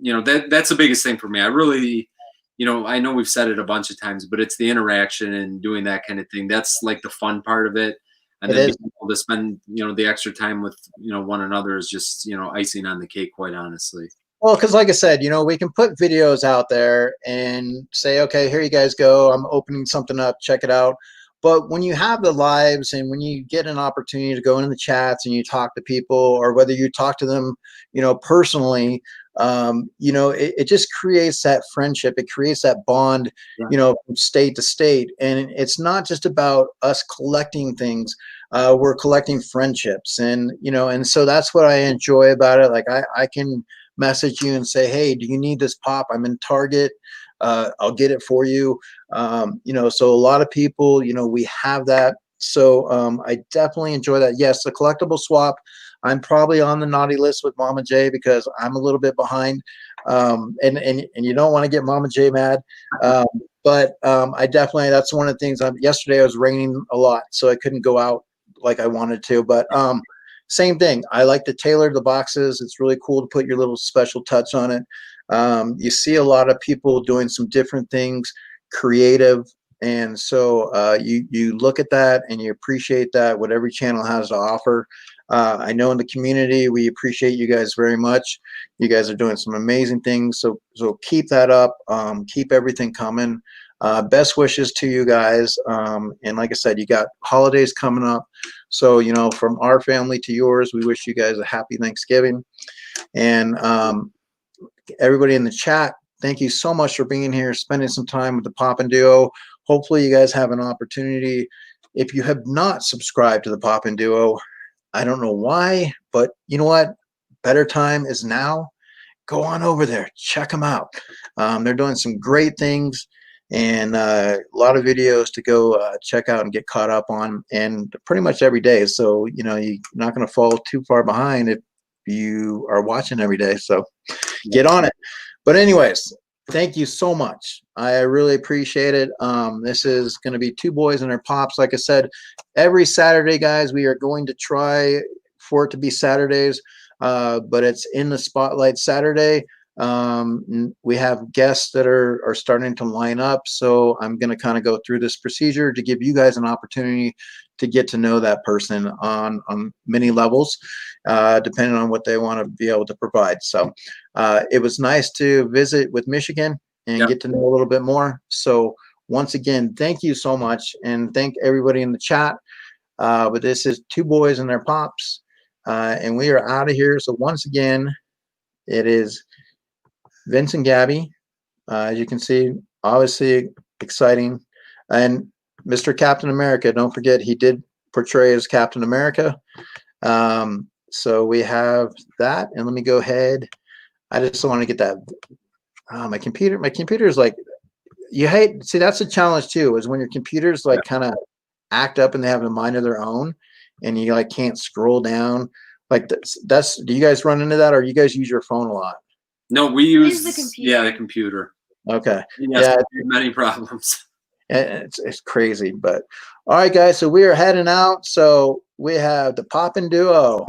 you know, that's the biggest thing for me. I really, you know, I know we've said it a bunch of times, but it's the interaction and doing that kind of thing. That's like the fun part of it. And then being able to spend, you know, the extra time with, you know, one another is just, you know, icing on the cake, quite honestly. Well, because like I said, you know, we can put videos out there and say, okay, here you guys go. I'm opening something up. Check it out. But when you have the lives and when you get an opportunity to go into the chats and you talk to people, or whether you talk to them, you know, personally, you know, it just creates that friendship. It creates that bond, you know, from state to state. And it's not just about us collecting things. We're collecting friendships, and, you know, and so that's what I enjoy about it. Like I can message you and say, hey, do you need this pop? I'm in Target. I'll get it for you. You know, so a lot of people, you know, we have that. So I definitely enjoy that. Yes, the collectible swap. I'm probably on the naughty list with Mama J because I'm a little bit behind, and you don't want to get Mama J mad, but I definitely, that's one of the things. Yesterday it was raining a lot, so I couldn't go out like I wanted to, but same thing. I like to tailor the boxes. It's really cool to put your little special touch on it. You see a lot of people doing some different things, creative. And so you look at that and you appreciate that, what every channel has to offer. I know in the community, we appreciate you guys very much. You guys are doing some amazing things. So keep that up. Keep everything coming. Best wishes to you guys. And like I said, you got holidays coming up. So, you know, from our family to yours, we wish you guys a happy Thanksgiving. And everybody in the chat, thank you so much for being here, spending some time with the Poppin Duo. Hopefully you guys have an opportunity. If you have not subscribed to the Poppin Duo, I don't know why, but you know what? Better time is now. Go on over there. Check them out. They're doing some great things, and a lot of videos to go check out and get caught up on, and pretty much every day. So, you know, you're not going to fall too far behind if you are watching every day. So get on it. But anyways, thank you so much. I really appreciate it. This is going to be Two Boys and Their Pops. Like I said, every Saturday, guys, we are going to try for it to be Saturdays, but it's in the Spotlight Saturday. We have guests that are starting to line up. So I'm going to kind of go through this procedure to give you guys an opportunity to get to know that person on many levels, depending on what they want to be able to provide. So it was nice to visit with Michigan and get to know a little bit more. So once again, thank you so much, and thank everybody in the chat. But this is Two Boys and Their Pops, and we are out of here. So once again, it is Vince and Gabby. As you can see, obviously exciting. And Mr. Captain America, don't forget, he did portray as Captain America. So we have that, and let me go ahead. I just want to get that. My computer is like, you hate, see, that's a challenge too, is when your computer's like kind of act up and they have a mind of their own, and you like can't scroll down. Like that's, do you guys run into that, or you guys use your phone a lot? No, we use the computer. the computer. Okay. Yeah, many problems. It's crazy, but all right, guys. So we are heading out. So we have the Poppin Duo.